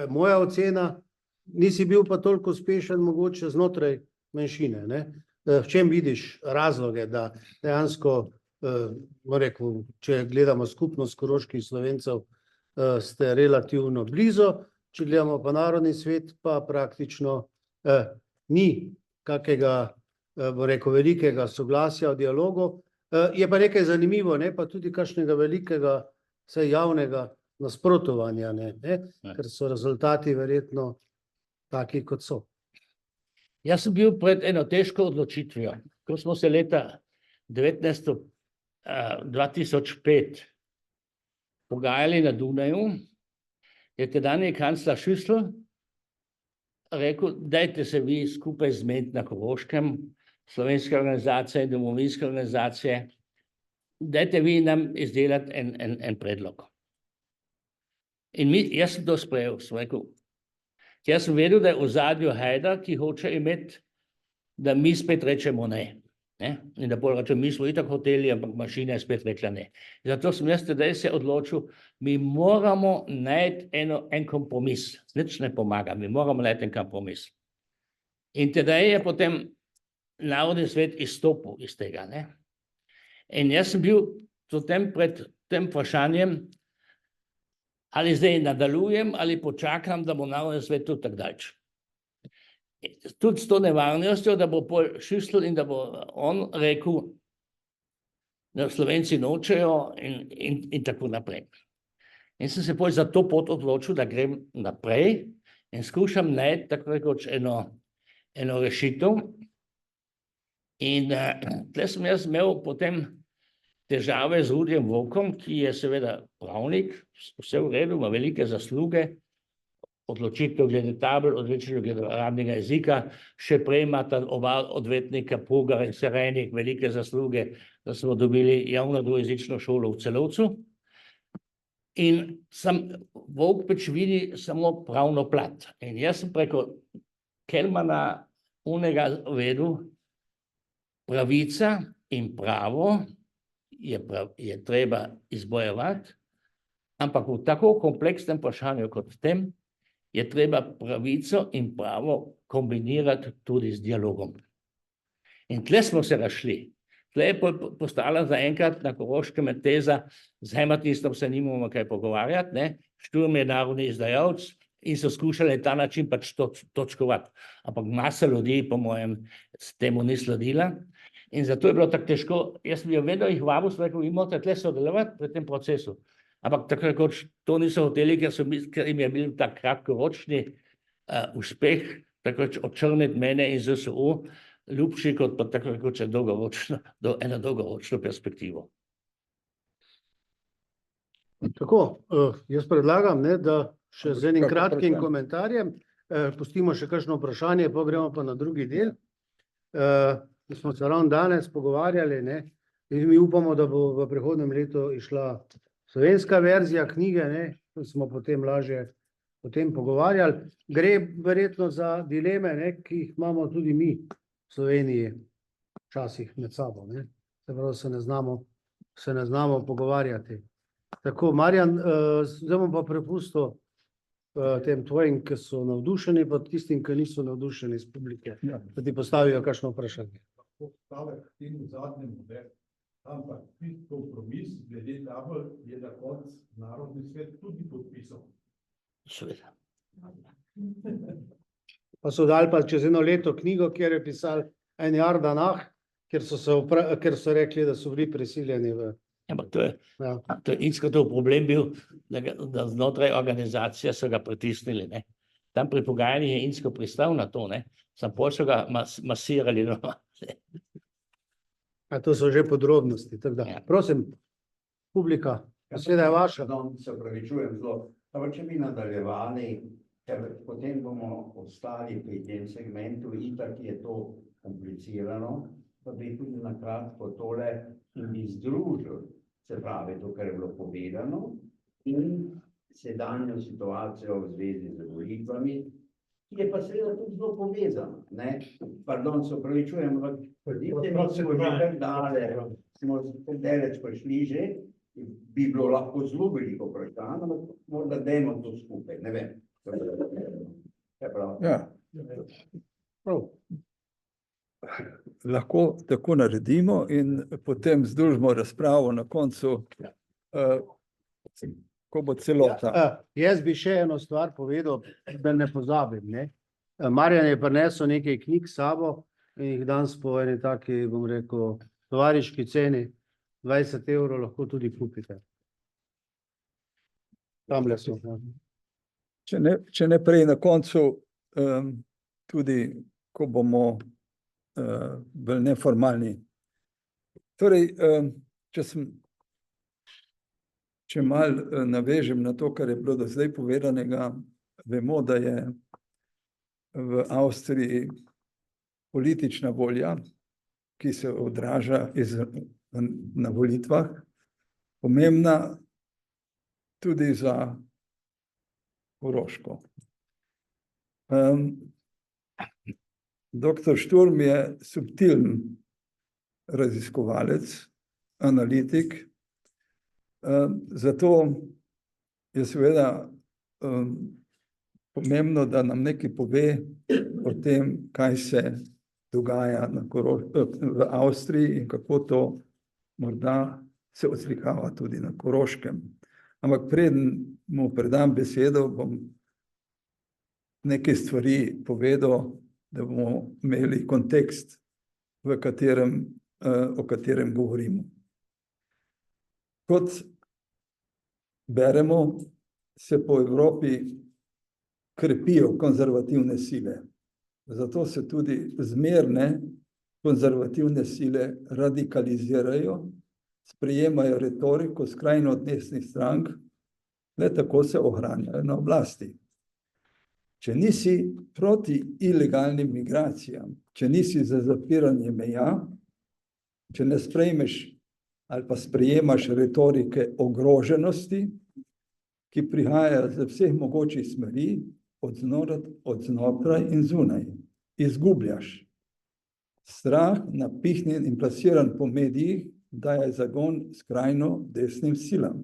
moja ocena, nisi bil pa toliko uspešen mogoče znotraj manjšine. V čem vidiš razloge, da dejansko, bom rekel, če gledamo skupnost koroških Slovencev, ste relativno blizu, če gledamo pa narodni svet, pa praktično ni kakega, bom rekel, velikega soglasja v dialogu. Je pa nekaj zanimivo, pa tudi kakšnega velikega, vsaj javnega nasprotovanja, ker so rezultati verjetno taki, kot so. Jaz sem bil pred eno težko odločitvijo, ko smo se leta 2005 pogajali na Dunaju, je tedanji kancler Schüssel rekel, dajte se vi skupaj zmeniti na Koroškem, slovenske organizacije in domovinske organizacije, dajte vi nam izdelati en predlog. In jaz sem to sprejel, sem rekel, jaz sem vedel, da je v ozadju Hajdar, ki hoče imeti, da mi spet rečemo ne. In da bolj rečem, mi smo itak hoteli, ampak mašina je spet rekla ne. Zato sem jaz tedaj se odločil, mi moramo najti en kompromis. Nič ne pomaga, mi moramo najti en kompromis. In tedaj je potem narodni svet izstopil iz tega. In jaz sem bil pred tem vprašanjem, ali zdaj nadaljujem, ali počakam, da bo narodni svet tudi tako daleč. Tudi s to nevarnostjo, da bo pol Schüssel in da bo on rekel, da Slovenci nočejo in tako naprej. In sem se pol za to pot odločil, da grem naprej in skušam najti tako rekoč eno rešitev. In tle sem jaz imel potem težave z Rudijem Volkom, ki je seveda pravnik, vse v redu, ima velike zasluge, odločitev glede tabel, odločitev glede uradnega jezika, še prej imata oba odvetnika, Pugar in Serenik, velike zasluge, da smo dobili javno dvojezično šolo v Celovcu. In Volk pač vidi samo pravno plat. In jaz sem preko Kelmana unega vedel, pravica in pravo je treba izbojevati, ampak v tako kompleksnem vprašanju kot v tem, je treba pravico in pravo kombinirati tudi z dialogom. In tle smo se razšli. Tle je postala zaenkrat na Koroškem teza, z Hematistom se nimamo kaj pogovarjati, ne? Šturm je narodni izdajalec in so skušali ta način pač točkovati. Ampak masa ljudi, po mojem, s temu ni sledila. In zato je bilo tako težko, jaz bi jo vedno jih vabil, sem rekel, vi morate tle sodelovati pri tem procesu. Ampak tako rekoč, to niso hoteli, ker jim je bil tak kratkoročni uspeh, tako rekoč očrniti mene in ZSU, ljubši kot pa tako rekoč eno dolgoročno perspektivo. Tako, jaz predlagam, ne, da še z enim kratkim komentarjem pustimo še kakšno vprašanje, pa gremo pa na drugi del. Mi smo se ravno danes pogovarjali, ne, in mi upamo, da bo v prihodnjem letu išla slovenska verzija knjige, ne, smo potem lažje o tem pogovarjali. Gre verjetno za dileme, ne, ki jih imamo tudi mi v Sloveniji včasih med sabo, ne. Se pravi, se ne znamo pogovarjati. Tako, Marjan, zdaj bom pa prepustil tem tvojim, ki so navdušeni, pa tistim, ki niso navdušeni iz publike, da ti postavijo kakšno vprašanje. Stavek temu zadnjemu, ampak tisti kompromis glede tabel je na koncu Narodni svet tudi podpisal. Seveda. Pa so dali pa čez eno leto knjigo, kjer je pisal en Jardanah, ker so rekli, da so bili prisiljeni v... Ampak to je Inskotov problem bil, da znotraj organizacije so ga pritisnili, ne. Tam pri pogajanjih je Insko pristal na to, ne. Samo pol so ga masirali. A to so že podrobnosti, tako da. Prosim, publika, beseda je vaša. Se opravičujem zelo, ampak če bi nadaljevali, ker potem bomo ostali pri tem segmentu, itak je to komplicirano, pa bi tudi na kratko tole in bi združil, se pravi, to, kar je bilo povedano, in sedanjo situacijo v zvezi z volitvami, ki je pa seveda tudi zelo povezana, ne. Pardon, se opravičujem, ampak smo že kar dale, smo daleč prišli že, bi bilo lahko zelo veliko vprašanj, ampak morda dajmo to skupaj, ne vem. Ja. Lahko tako naredimo in potem združimo razpravo na koncu, ko bo celota. Jaz bi še eno stvar povedal, da ne pozabim, ne. Marjan je prinesel nekaj knjig s sabo in jih danes po eni taki, bom rekel, tovariški ceni, 20 € lahko tudi kupite. Tamle so. Če ne prej na koncu, tudi ko bomo bolj neformalni. Torej, če malo navežem na to, kar je bilo do zdaj povedanega, vemo, da je v Avstriji politična volja, ki se odraža na volitvah, pomembna tudi za Koroško. Doktor Šturm je subtilen raziskovalec, analitik, zato je seveda pomembno, da nam nekaj pove o tem, kaj se dogaja v Avstriji in kako to morda se odslikava tudi na Koroškem. Ampak preden mu predam besedo, bom nekaj stvari povedal, da bomo imeli kontekst, o katerem govorimo. Kot beremo, se po Evropi krepijo konzervativne sile. Zato se tudi zmerne konzervativne sile radikalizirajo, sprejemajo retoriko skrajno desnih strank, le tako se ohranjajo na oblasti. Če nisi proti ilegalnim migracijam, če nisi za zapiranje meja, če ne sprejmeš ali pa sprejemaš retorike ogroženosti, ki prihajajo z vseh mogočih smeri, od znotraj in zunaj, izgubljaš. Strah, napihnjen in plasiran po medijih, daje zagon skrajno desnim silam.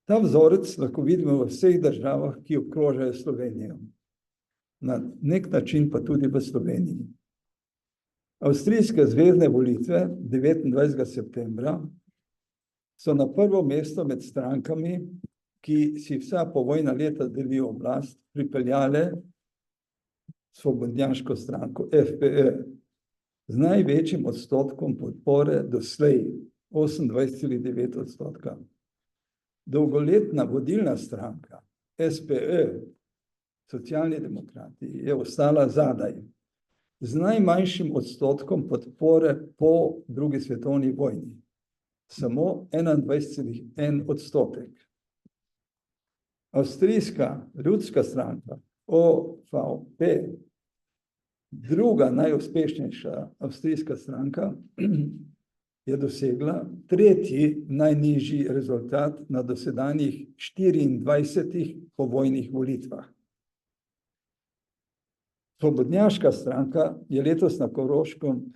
Ta vzorec lahko vidimo v vseh državah, ki obkrožajo Slovenijo. Na nek način pa tudi v Sloveniji. Avstrijske zvezne volitve 29. septembra so na prvo mesto med strankami, ki si vsa povojna leta delijo oblast, pripeljale svobodnjaško stranko FPÖ z največjim odstotkom podpore doslej, 28,9%. Dolgoletna vodilna stranka SPÖ, Socialni demokrati, je ostala zadaj, z najmanjšim odstotkom podpore po drugi svetovni vojni, samo 21,1%. Avstrijska ljudska stranka OVP, druga najuspešnejša avstrijska stranka, je dosegla tretji najnižji rezultat na dosedanjih 24 povojnih volitvah. Svobodnjaška stranka je letos na Koroškem,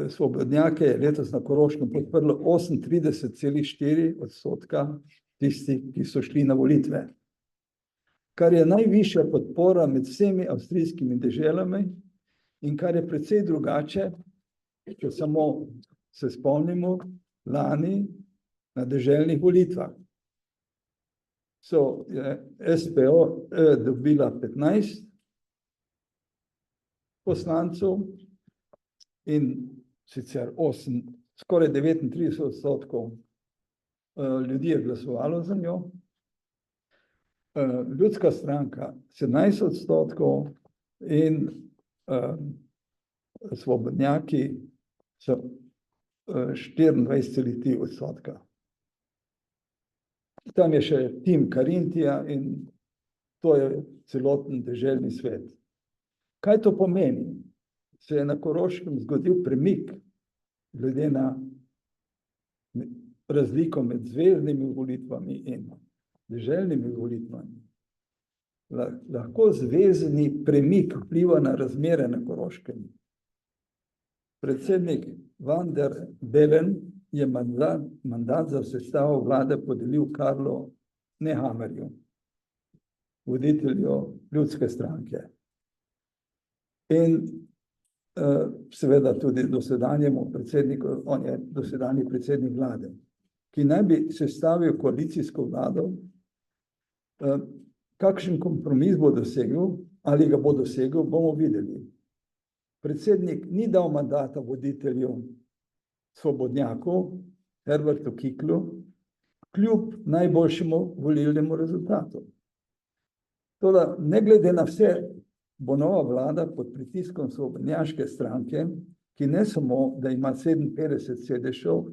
svobodnjake je letos na Koroškem podprlo 38,4% tistih, ki so šli na volitve, kar je najvišja podpora med vsemi avstrijskimi deželami in kar je precej drugače, če samo se spomnimo, lani na deželnih volitvah. Je SPÖ dobila 15 poslancev in sicer skoraj 39% ljudi je glasovalo za njo. Ljudska stranka 17% in svobodnjaki so 24,3%. Tam je še tim Karintija in to je celoten deželni svet. Kaj to pomeni? Se je na Koroškem zgodil premik glede na razliko med zveznimi volitvami in deželnimi volitvami. Lahko zvezni premik vpliva na razmere na Koroškem. Predsednik Van der Bellen je mandat za sestavo vlade podelil Karlu Nehammerju, voditelju ljudske stranke. In seveda tudi dosedanjemu predsedniku, on je dosedanji predsednik vlade, ki naj bi sestavil koalicijsko vlado. Kakšen kompromis bo dosegel, ali ga bo dosegel, bomo videli. Predsednik ni dal mandata voditelju svobodnjaku, Herbertu Kiklu, kljub najboljšemu volilnemu rezultatu. Toda ne glede na vse, bo nova vlada pod pritiskom svobodnjaške stranke, ki ne samo, da ima 57 sedežev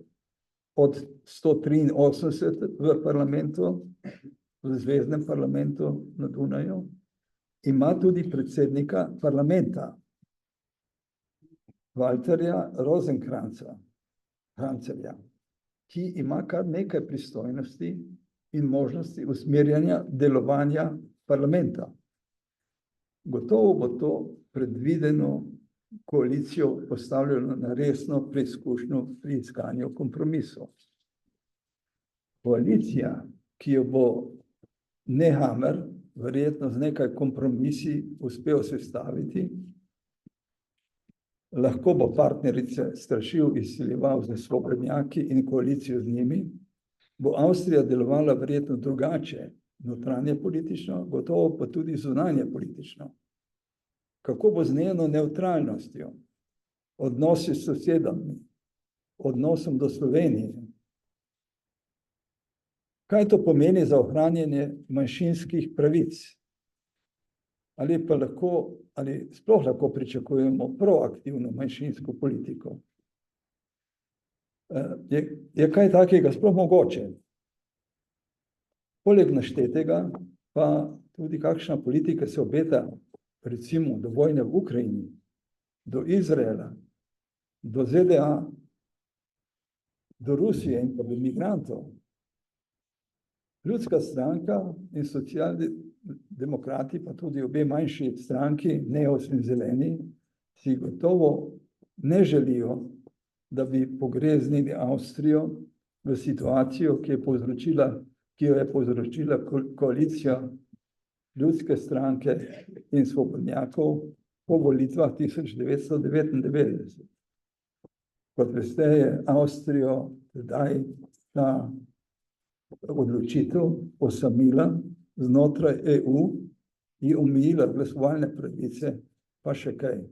od 183 v parlamentu, v zveznem parlamentu na Dunaju, ima tudi predsednika parlamenta, Walterja Rosenkranca, ki ima kar nekaj pristojnosti in možnosti usmerjanja delovanja parlamenta. Gotovo bo to predvideno koalicijo postavljeno na resno preizkušnjo pri iskanju kompromisov. Koalicija, ki jo bo Nehammer verjetno z nekaj kompromisi uspel sestaviti, lahko bo partnerice strašil, izsiljeval z svobodnjaki in koalicijo z njimi, bo Avstrija delovala verjetno drugače, notranje politično, gotovo pa tudi zunanje politično. Kako bo z njeno nevtralnostjo, odnosi s sosedami, odnosom do Slovenije? Kaj to pomeni za ohranjanje manjšinskih pravic? ali pa lahko, ali sploh lahko pričakujemo proaktivno manjšinsko politiko. Je kaj takega sploh mogoče? Poleg naštetega pa tudi kakšna politika se obeta, recimo do vojne v Ukrajini, do Izraela, do ZDA, do Rusije in pa do migrantov. Ljudska stranka in socialni demokrati, pa tudi obe manjši stranki, Neos in Zeleni, si gotovo ne želijo, da bi pogreznili Avstrijo v situacijo, ki jo je povzročila koalicija Ljudske stranke in svobodnjakov po volitvah 1999. Kot veste, je Avstrijo tedaj ta odločitev osamila znotraj EU in omejila glasovalne pravice, pa še kaj.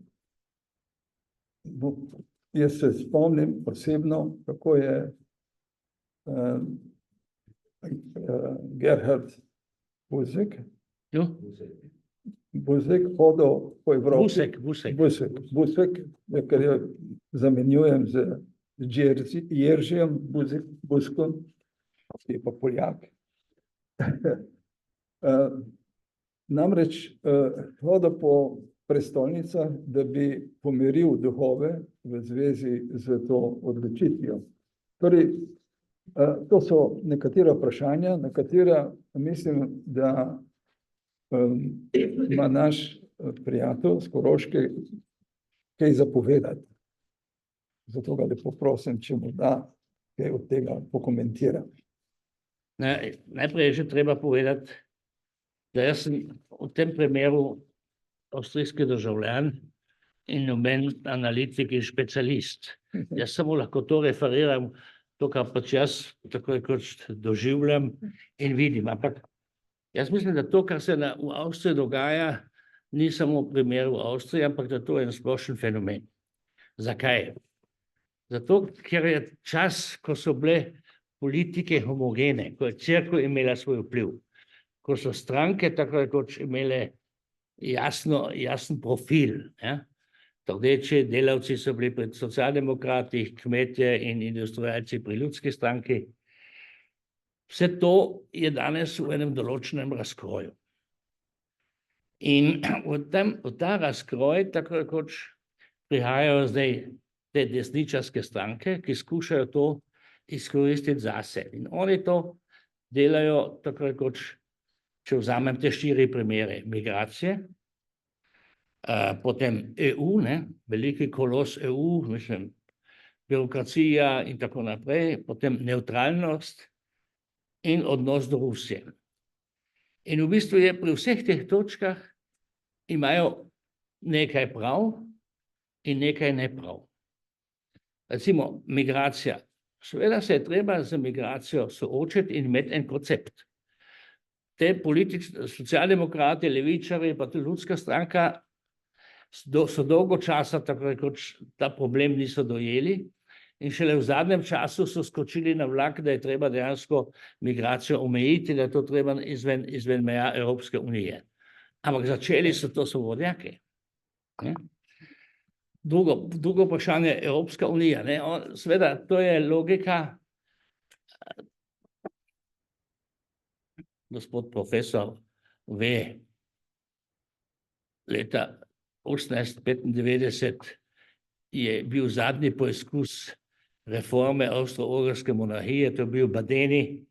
Jaz se spomnim osebno, kako je Gerhard Buzek hodil po Evropi. Busek, ker jo zamenjujem z Jeržijem Buskom, ki je pa Poljak. Namreč hodil po prestolnicah, da bi pomiril duhove v zvezi z to odločitvijo. Torej, to so nekatera vprašanja, na katera mislim, da ima naš prijatelj z Koroške kaj zapovedati. Zato ga lepo prosim, če mu da kaj od tega pokomentira. Najprej je že treba povedati, da jaz sem v tem primeru avstrijski državljan in noben analitik in specialist. Jaz samo lahko to referiram, to, kar pač jaz tako rekoč doživljam in vidim. Ampak jaz mislim, da to, kar se v Avstriji dogaja, ni samo v primeru Avstrije, ampak da to je en splošen fenomen. Zakaj? Zato, ker je čas, ko so bile politike homogene, ko je cerkev imela svoj vpliv, ko so stranke tako rekoč imele jasen profil. Trdeči delavci so bili pri socialdemokratih, kmetje in industrialci pri Ljudski stranki. Vse to je danes v enem določenem razkroju. In v ta razkroj tako rekoč prihajajo zdaj te desničarske stranke, ki skušajo to izkoristiti zase. In oni to delajo tako rekoč, če vzamem te 4 primere, migracije, potem EU, veliki kolos EU, mislim, birokracija in tako naprej, potem nevtralnost in odnos do Rusije. In v bistvu je pri vseh teh točkah imajo nekaj prav in nekaj neprav. Recimo, migracija. Seveda se je treba z migracijo soočiti in imeti en koncept. Te socialdemokrati, levičari, pa tudi Ljudska stranka so dolgo časa, tako rekoč, ta problem niso dojeli in šele v zadnjem času so skočili na vlak, da je treba dejansko migracijo omejiti, da je to treba izven meja Evropske unije. Ampak začeli so to svobodnjaki. Drugo vprašanje, Evropska unija. Seveda, to je logika, gospod profesor ve, leta 1895 je bil zadnji poizkus reforme avstro-ogrske monarhije, to je bil Badeni,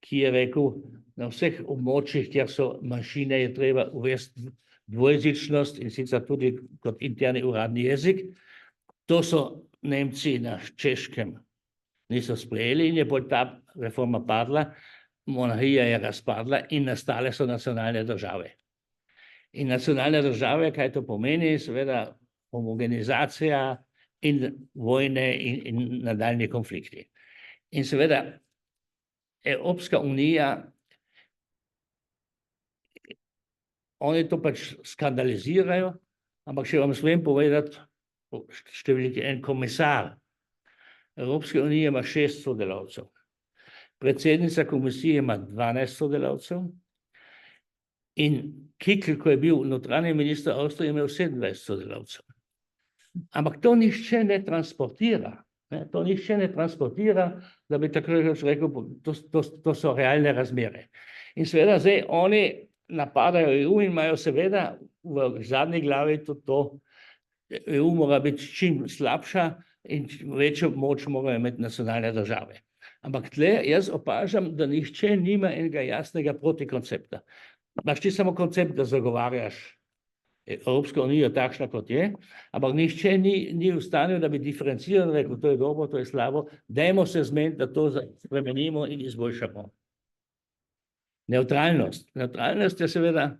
ki je rekel, na vseh območjih, kjer so manjšine, je treba uvesti dvojezičnost in sicer tudi kot interni uradni jezik. To so Nemci na Češkem niso sprejeli in je bolj ta reforma padla, monarhija je razpadla in nastale so nacionalne države. In nacionalne države, kaj to pomeni? Seveda homogenizacija in vojne in nadaljnji konflikti. In seveda Evropska unija, oni to pač skandalizirajo, ampak če vam smem povedati, številki en komisar Evropske unije ima 6 sodelavcev. Predsednica komisije ima 12 sodelavcev, In Kickl, ko je bil notranji minister Avstrije, je imel 27 sodelavcev. Ampak to nihče ne transportira. Ne? To nihče ne transportira, da bi tako rekel, to so realne razmere. In seveda zdaj oni napadajo EU in imajo seveda v zadnji glavi tudi to, EU mora biti čim slabša in večjo moč morajo imeti nacionalne države. Ampak tle jaz opažam, da nihče nima enega jasnega protikoncepta. Imaš ti samo koncept, da zagovarjaš Evropsko unijo takšna, kot je, ampak nihče ni v stanju, da bi diferenciral, rekel, to je dobro, to je slabo, dajmo se zmeniti, da to spremenimo in izboljšamo. Neutralnost. Neutralnost je seveda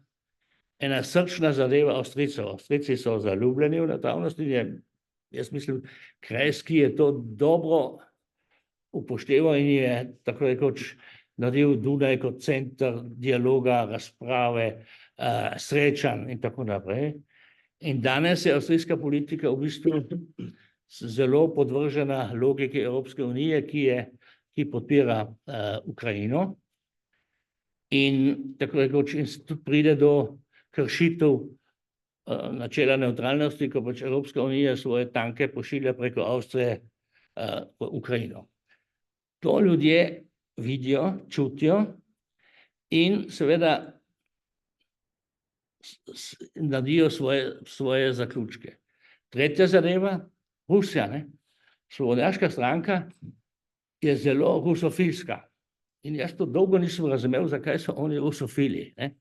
ena srčna zadeva Avstrijcev. Avstrijci so zaljubljeni v neutralnost in je, jaz mislim, Kreski je to dobro upošteval in je tako rekoč naredil Dunaj kot center dialoga, razprave, srečanj in tako naprej. In danes je avstrijska politika v bistvu zelo podvržena logiki Evropske unije, ki podpira Ukrajino. In tako rekoč tudi pride do kršitev načela nevtralnosti, ko pač Evropska unija svoje tanke pošilja preko Avstrije v Ukrajino. To ljudje vidijo, čutijo in seveda naredijo svoje zaključke. Tretja zadeva, Rusija, ne? Svobodnjaška stranka je zelo rusofilska. In jaz to dolgo nisem razumel, zakaj so oni rusofili, ne?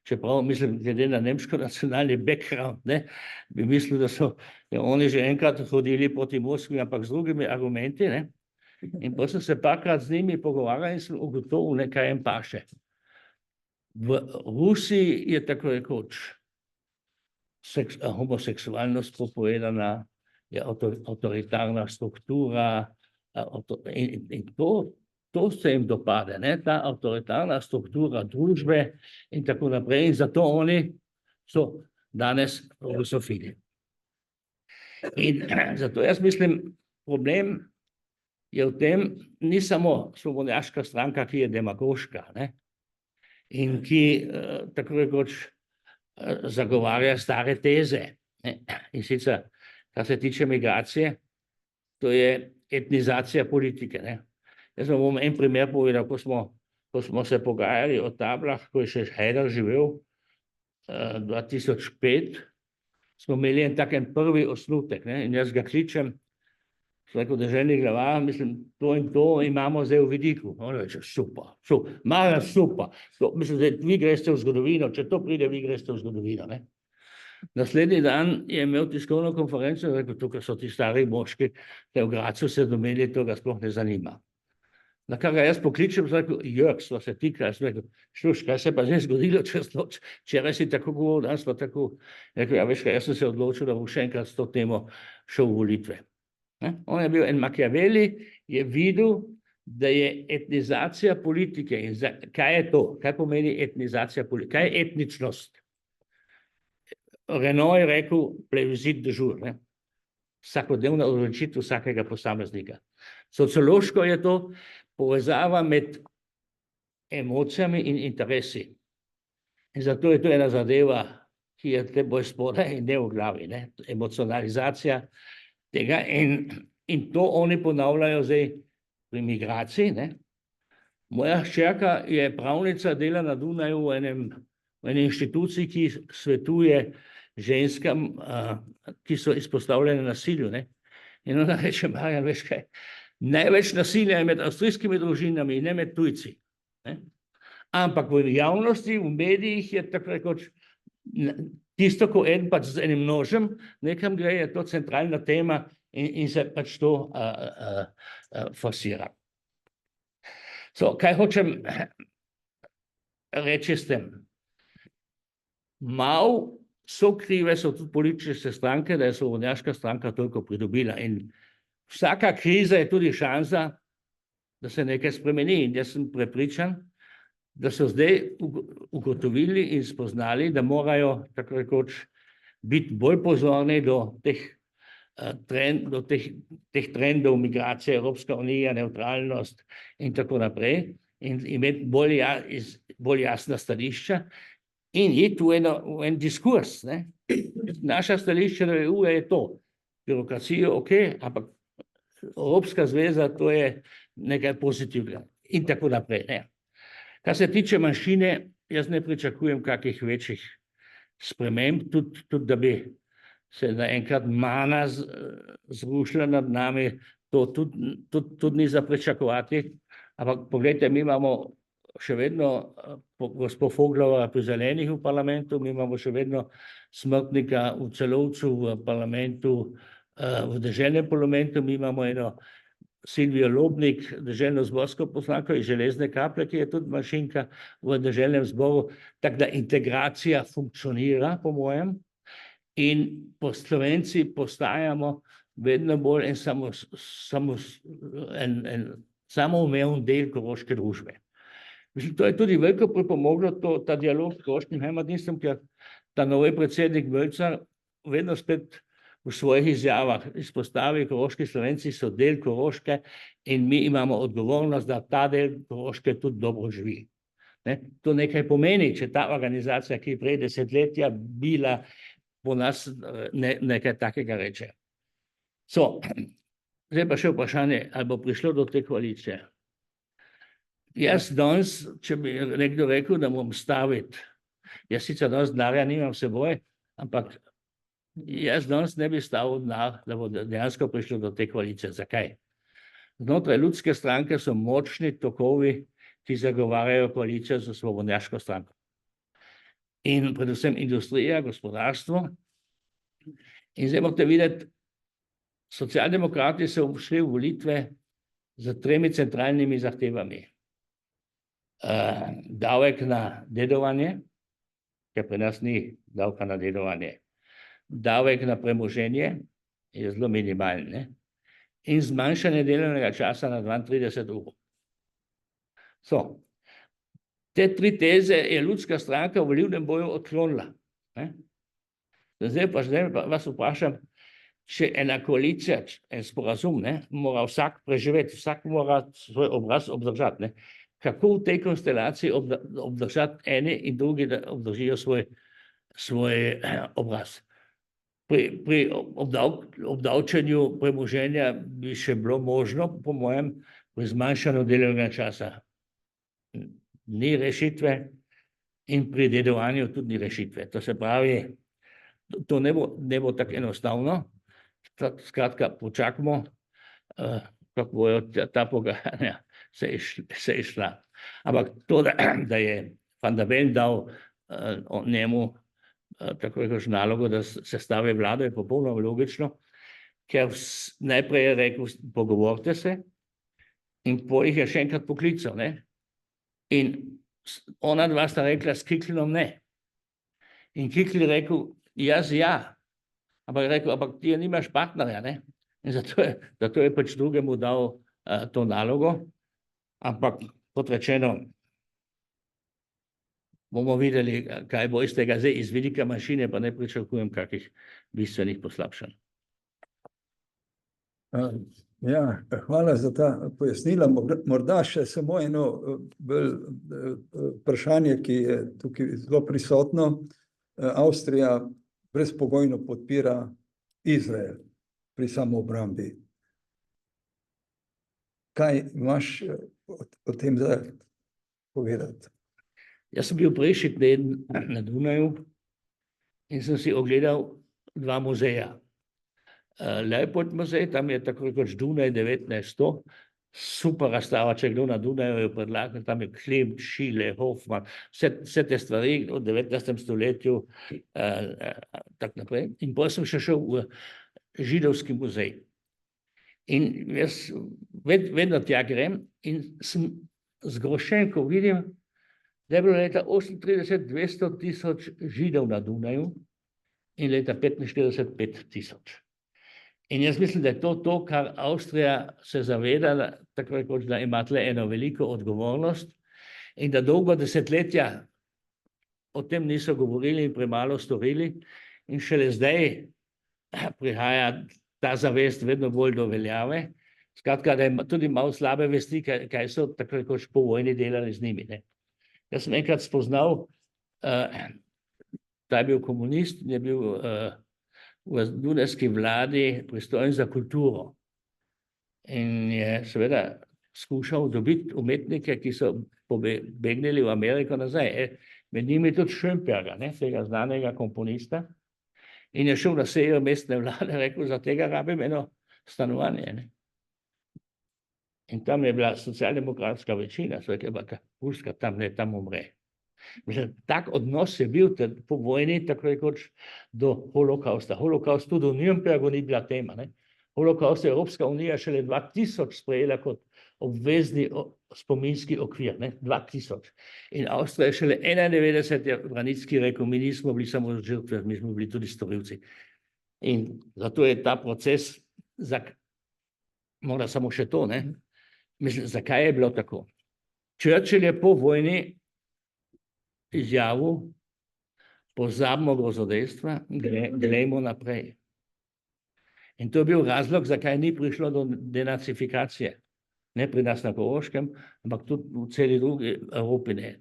Čeprav mislim, glede na nemško nacionalni background, ne, bi mislil, da so oni že enkrat hodili proti Moskvi, ampak z drugimi argumenti, ne? In pa sem se parkrat z njimi pogovarjal in sem ugotovil, nekaj jim paše. V Rusiji je tako rekoč homoseksualnost prepovedana, je avtoritarna struktura in to se jim dopade, ne? Ta avtoritarna struktura družbe in tako naprej. In zato oni so danes rusofili. In zato jaz mislim, problem je v tem, ni samo svobodnjaška stranka, ki je demagoška, ne? In ki tako rekoč zagovarja stare teze, ne? In sicer, kar se tiče migracije, to je etnizacija politike, ne? Jaz vam bom en primer povedal, ko smo se pogajali o Tablah, ko je še Haider živel, 2005, smo imeli en taken prvi osnutek, ne? In jaz ga kličem, sem rekel, deželni glavar, mislim, to in to imamo zdaj v vidiku. On reče, super, Marjan, super. Mislim, da vi greste v zgodovino, če to pride, vi greste v zgodovino, ne? Naslednji dan je imel tiskovno konferenco in rekel, tukaj so ti stari moški, da v Gracu se domeli, to ga sploh ne zanima. Na kar ga jaz pokličem, sem rekel, Jörg, sva se tikla, sem rekel, sluš, kaj se pa zdaj zgodilo čez noč, včeraj si tako govoril, danes pa tako. Rekel, ja, veš kaj, jaz sem se odločil, da bom še enkrat s to temo šel v volitve. On je bil en Machiavelli, je videl, da je etnizacija politike. In kaj je to? Kaj pomeni etnizacija politike? Kaj je etničnost? Renaud je rekel, plebiscit de jour, ne? Vsakodnevna odločitev vsakega posameznika. Sociološko je to povezava med emocijami in interesi. In zato je to ena zadeva, ki je te bolj spodaj in ne v glavi, ne? Emocionalizacija tega in to oni ponavljajo zdaj pri migraciji, ne? Moja hčerka je pravnica, dela na Dunaju v eni inštituciji, ki svetuje ženskam, ki so izpostavljene nasilju, ne? In ona reče, Marjan, veš kaj, največ nasilja je med avstrijskimi družinami in ne med tujci, ne? Ampak v javnosti, v medijih je tako rekoč tisto, ko en pač z enim nožem nekam gre, je to centralna tema in se pač to forsira. Kaj hočem reči s tem? Malo sokrive so tudi politične stranke, da je svobodnjaška stranka toliko pridobila. In vsaka kriza je tudi šansa, da se nekaj spremeni. In jaz sem prepričan, da so zdaj ugotovili in spoznali, da morajo tako rekoč biti bolj pozorni do teh trendov migracije, Evropska unija, nevtralnost in tako naprej, in imeti bolj jasna stališča. in iti v en diskurs. Ne? Naša stališče do EU je to, birokracijo, ok, ampak Evropska zveza, to je nekaj pozitivnega in tako naprej. Ne? Kar se tiče manjšine, jaz ne pričakujem kakih večjih sprememb, tudi da bi se naenkrat mana zrušila nad nami, to tudi ni za pričakovati, ampak pogledajte, mi imamo še vedno gospod Foglova pri Zelenih v parlamentu, mi imamo še vedno Smrtnika v Celovcu v parlamentu, v deželnem parlamentu, mi imamo eno Silvijo Lobnik, deželno zborsko poslanko iz Železne Kaple, ki je tudi manjšinka v deželnem zboru, tako da integracija funkcionira, po mojem, in Slovenci postajamo vedno bolj samoumeven del koroške družbe. Mislim, to je tudi veliko pripomoglo, ta dialog s koroškim hemodinstvom, ker ta novi predsednik Mölcar vedno spet v svojih izjavah izpostavi, koroški Slovenci so del Koroške in mi imamo odgovornost, da ta del Koroške tudi dobro živi. Ne? To nekaj pomeni, če ta organizacija, ki je prej desetletja bila po nas, nekaj takega reče. Zdaj pa še vprašanje, ali bo prišlo do te koalicije. Jaz danes, če bi nekdo rekel, da moram staviti, jaz sicer danes denarja nimam s seboj, ampak jaz danes ne bi stavil denar, da bo dejansko prišlo do te koalicije. Zakaj? Znotraj Ljudske stranke so močni tokovi, ki zagovarjajo koalicijo za svobodnjaško stranko. In predvsem industrija, gospodarstvo. In zdaj morate videti, socialdemokrati so šli v volitve z 3 centralnimi zahtevami. Davek na dedovanje, ker pri nas ni davka na dedovanje. Davek na premoženje je zelo minimalen, in zmanjšanje delovnega časa na 32 ur. Te 3 teze je Ljudska stranka v volilnem boju odklonila. Zdaj pa vas vprašam, če ena koalicija, en sporazum, mora vsak preživeti, vsak mora svoj obraz obdržati. Kako v tej konstelaciji obdržati eni in drugi, da obdržijo svoj obraz? Pri obdavčenju premoženja bi še bilo možno, po mojem, pri zmanjšanju delovnega časa. Ni rešitve in pri dedovanju tudi ni rešitve. To se pravi, to ne bo tako enostavno. Skratka, počakamo, kako bojo ta pogajanja se išla. Ampak to, da je Van der Bellen dal njemu tako rekoč nalogo, da sestavi vlado, je popolnoma logično, ker najprej je rekel, pogovorite se, in potem jih je še enkrat poklical. In ona dva sta rekla s Kiklinom ne. In Kikli rekel, jaz ja, ampak ti nimaš partnerja, in zato je pač drugemu dal to nalogo, ampak kot rečeno, bomo videli, kaj bo iz tega. Zdaj iz vidika manjšine pa ne pričakujem kakih bistvenih poslabšanj. Ja, hvala za ta pojasnila. Morda še samo eno vprašanje, ki je tukaj zelo prisotno. Avstrija brezpogojno podpira Izrael pri samoobrambi. Kaj imaš o tem za povedati? Jaz sem bil prejšnji teden na Dunaju in sem si ogledal 2 muzeja. Leopold muzej, tam je tako rekoč Dunaj 1900, super razstava, če kdo na Dunaju je predlagal, tam je Klimt, Schiele, Hofmann, vse te stvari v 19. stoletju, tako naprej. In potem sem še šel v židovski muzej. In jaz vedno tja grem in sem zgrošen, ko vidim, da je bilo leta 1938 200.000 Židov na Dunaju in leta 1945 5.000. In jaz mislim, da je to, kar Avstrija se zaveda, tako rekoč, da ima tle eno veliko odgovornost in da dolgo desetletja o tem niso govorili in premalo storili in šele zdaj prihaja ta zavest vedno bolj do veljave. Skratka, da je tudi malo slabe vesti, kaj so tako rekoč po vojni delali z njimi. Jaz sem enkrat spoznal ta je bil komunist in je bil v dunajski vladi pristojen za kulturo. In je seveda skušal dobiti umetnike, ki so pobegnili v Ameriko nazaj. Med njimi tudi Schönberga, tega znanega komponista. In je šel na sejo mestne vlade, rekel, za tega rabim eno stanovanje. Ne? In tam je bila socialdemokratska večina, so rekli, puška, tam umre. Mislim, tak odnos je bil po vojni, tako rekoč, do holokausta. Holokaust tudi v Nürnbergu ni bila tema. Ne? Holokaust je Evropska unija šele 2000 sprejela kot obvezni spominski okvir, 2000. In Avstrija je šele 91 je Vranicki rekel, mi nismo bili samo žrtve, mi smo bili tudi storilci. In zato je ta proces, mora samo še to, mislim, zakaj je bilo tako? Churchill je po vojni izjavil, pozabimo grozodejstva, gremo naprej. In to je bil razlog, zakaj ni prišlo do denacifikacije. Ne pri nas na Koroškem, ampak tudi v celi drugi Evropi ne.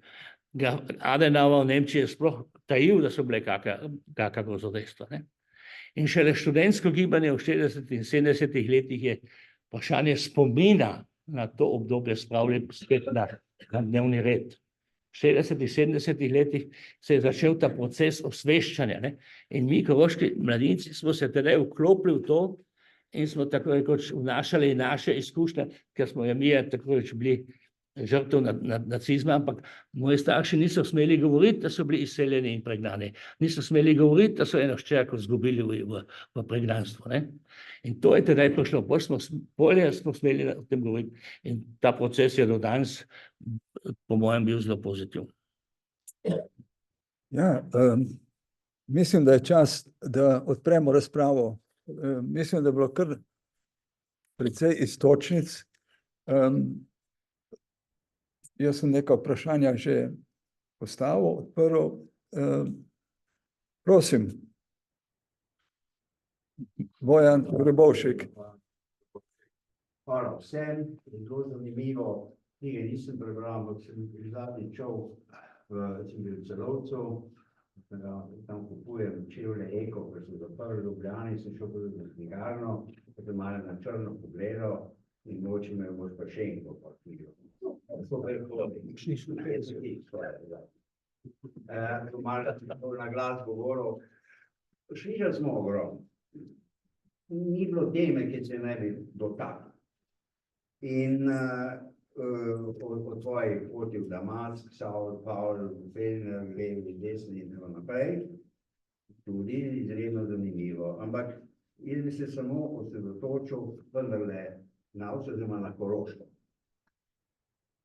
Adenauer v Nemčiji je sploh tajil, da so bile kakšna grozodejstva. In šele študentsko gibanje v 60. in 70. letih je vprašanje spomina na to obdobje spravili spet na dnevni red. V 60. in 70. letih se je začel ta proces osveščanja. In mi, koroški mladinci, smo se tedaj vklopili v to in smo tako rekoč vnašali naše izkušnje, ker smo mi tako rekoč bili žrtev nacizma, ampak moji starši niso smeli govoriti, da so bili izseljeni in pregnani. Niso smeli govoriti, da so eno hčerko izgubili v pregnanstvu. In to je tedaj prišlo, bolje smo smeli o tem govoriti. In ta proces je do danes, po mojem, bil zelo pozitiven. Ja, mislim, da je čas, da odpremo razpravo. Mislim, da je bilo kar precej iztočnic. Jaz sem neka vprašanja že postavil, odprl. Prosim. Bojan Grebovšek. Hvala vsem, zelo zanimivo. Knjige nisem prebral, ampak sem zadnji čov, sem bil v Celovcu, tam kupujem čevlje Eko, ker sem zaprl v Ljubljani, sem šel tudi na knjigarno, tako malo na črno pogledal in moče me boš pa še enko pa knjigo. Malo na glas govoril. Slišali smo ogromno. Ni bilo teme, ki se ne bi dotaknil. In o tvoji poti v Damask, Saul, Paul, Fener, levi, desni in tako naprej, tudi izredno zanimivo. Ampak jaz bi se samo osredotočil vendarle na oziroma na Koroško.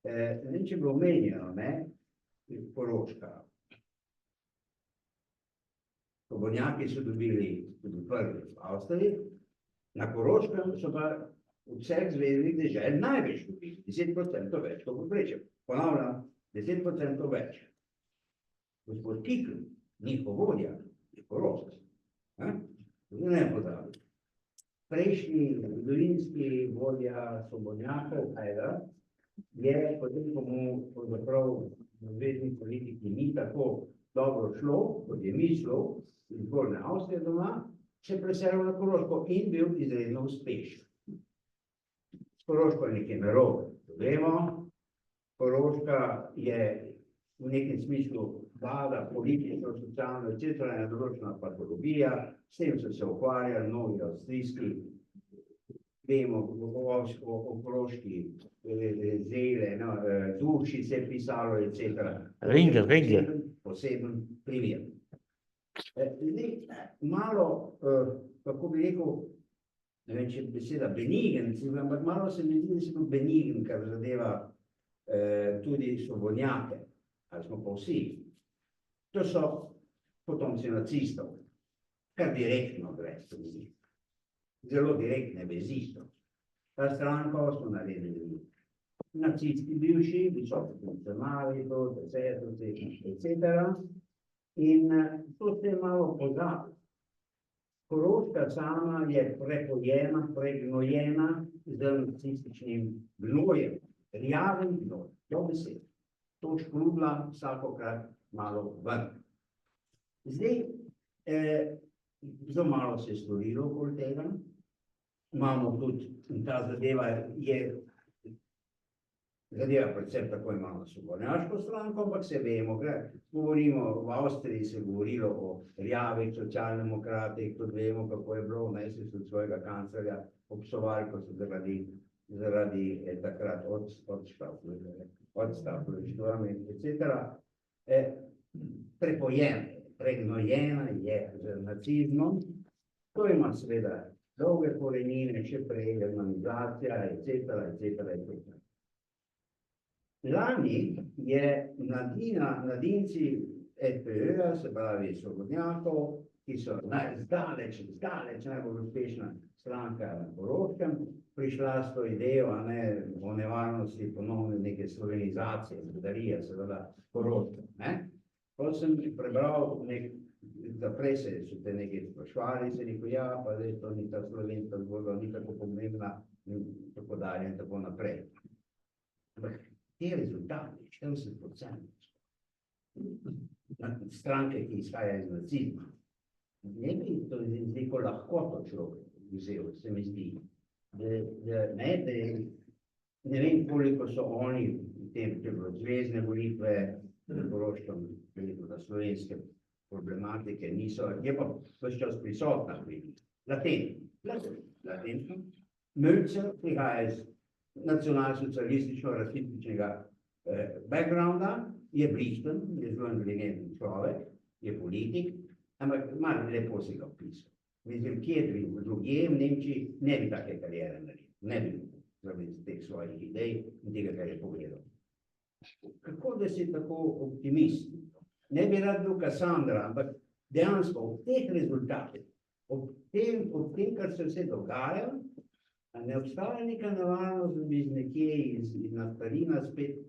Ne vem, če je bilo omenjeno, Koroška. Svobodnjaki so dobili tudi prvi v Avstriji, na Koroškem so pa v vseh zveznih dežel največ dobili, 10% več, to povprečje. Ponavljam, 10% več. Gospod Kikl, njihov vodja, je Koroška. Ne pozabi. Prejšnji zgodovinski vodja svobodnjakov, Hajder, je potem, ko mu pravzaprav v zvezni politiki ni tako dobro šlo, kot je mislil, iz Zgornje Avstrije doma, se preselil na Koroško in bil izredno uspešen. S Koroško je nekaj narobe, to vemo. Koroška je v nekem smislu vlada, politično, socialno, etc. ena določena patologija, s tem so se ukvarjali mnogi avstrijski, vemo o Koroški, Zele, Duši se je pisalo, etc. Ringel. Poseben primer. Malo, kako bi rekel, ne vem, če je beseda benigen, ampak malo se mi zdi, da si bil benigen, kar zadeva tudi svobodnjake, ali smo pa vsi. To so potomci nacistov, kar direktno gre, se mi zdi. Zelo direktne vezistov. Ta stranka smo naredili nacisti bivši, visoki funkcionarji, etc. In to se je malo pozabi. Koroška sama je prepojena, pregnojena z nacističnim gnojem, rjavim gnojem, to besed. To škrubla vsakokrat malo ven. Zdaj, zelo malo se je storilo okoli tega. Imamo tudi, in ta zadeva predvsem tako imamo svobodnjaško stranko, ampak se vemo, govorimo, v Avstriji se je govorilo o rjavih socialdemokratih, tudi vemo, kako je bilo, ne, se so svojega kanclerja obsovali, ko so zaradi takrat odstavljanja, etc. Pregnojena je z nacizmom, to ima seveda dolge korenine, še prej germanizacija, etc. Lani je mladinci FPÖ-ja, se pravi svobodnjakov, ki so zdaleč najbolj uspešna stranka na Koroškem, prišla s to idejo, o nevarnosti ponovne neke slovenizacije, zgodarije, seveda Koroške. Ko sem prebral, zaprej so te nekaj sprašvali, se rekel, ja, pa zdaj to ni ta slovenska zgodba, ni tako pomembna, in tako dalje in tako naprej. Te rezultati, 40%, stranke, ki izhaja iz nacizma, ne bi to z neko lahkoto človek vzel, se mi zdi. Ne vem, koliko so oni v tem, če bilo zvezne volitve, na Koroškem, da slovenske problematike niso, je pa vse čas prisotna pri latentno. Mölzer prihaja iz nacionalsocialistično-rasističnega backgrounda, je brihten, je zelo inteligenten človek, je politik, ampak malo lepo si ga opisal. Mislim, kje drugje v Nemčiji ne bi take karijere naredil, ne bi zaradi teh svojih idej in tega, kar je povedal. Kako da si tako optimist? Ne bi rad bil Kassandra, ampak dejansko ob teh rezultatih, ob tem, kar se vse dogaja, ne obstaja neka nevarnost, da bi nekje iz naftalina spet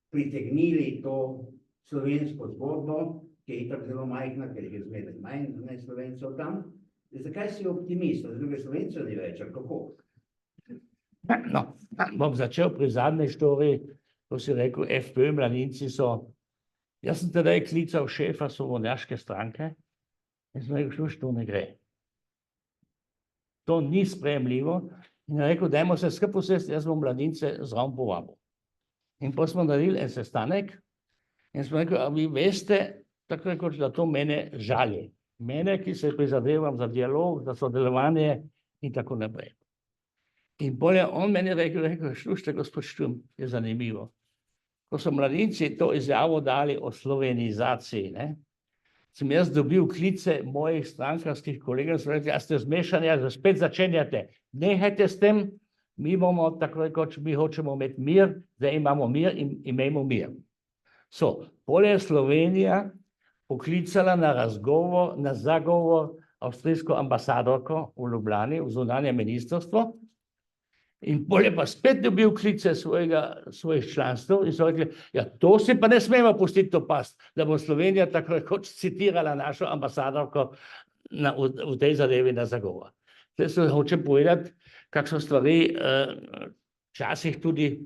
pritegnili to slovensko zgodbo, ki je itak zelo majhna, ker je zmeraj manj Slovencev tam. Zakaj si optimist? Druge Slovencev ni več, ali kako? No, bom začel pri zadnji štoriji, ko si rekel, FPÖ mladinci so. Jaz sem tedaj klical šefa svobodnjaške stranke in sem rekel, to ne gre. To ni sprejemljivo. In je rekel, dajmo se skupaj usesti, jaz bom mladince zraven povabil. In potem smo naredili en sestanek in smo rekel, a vi veste, tako rekoč, da to mene žali. Mene, ki se prizadevam za dialog, za sodelovanje in tako naprej. In bolje on meni rekel, slušajte, gospod Šturm, je zanimivo. Ko so mladinci to izjavo dali o slovenizaciji, sem jaz dobil klice mojih strankarskih kolegov, so rekli, a ste zmešani, a spet začenjate. Nehajte s tem, mi bomo tako rekoč, mi hočemo imeti mir, zdaj imamo mir in imejmo mir. Polje je Slovenija poklicala na razgovor, na zagovor avstrijsko ambasadorko v Ljubljani, v zunanje ministrstvo, in polje pa spet dobil klice svojih članstv in so rekli, ja, to si pa ne smemo pustiti to past, da bo Slovenija tako rekoč citirala našo ambasadorko v tej zadevi na zagovor. Zdaj se hočem povedati, kako so stvari včasih tudi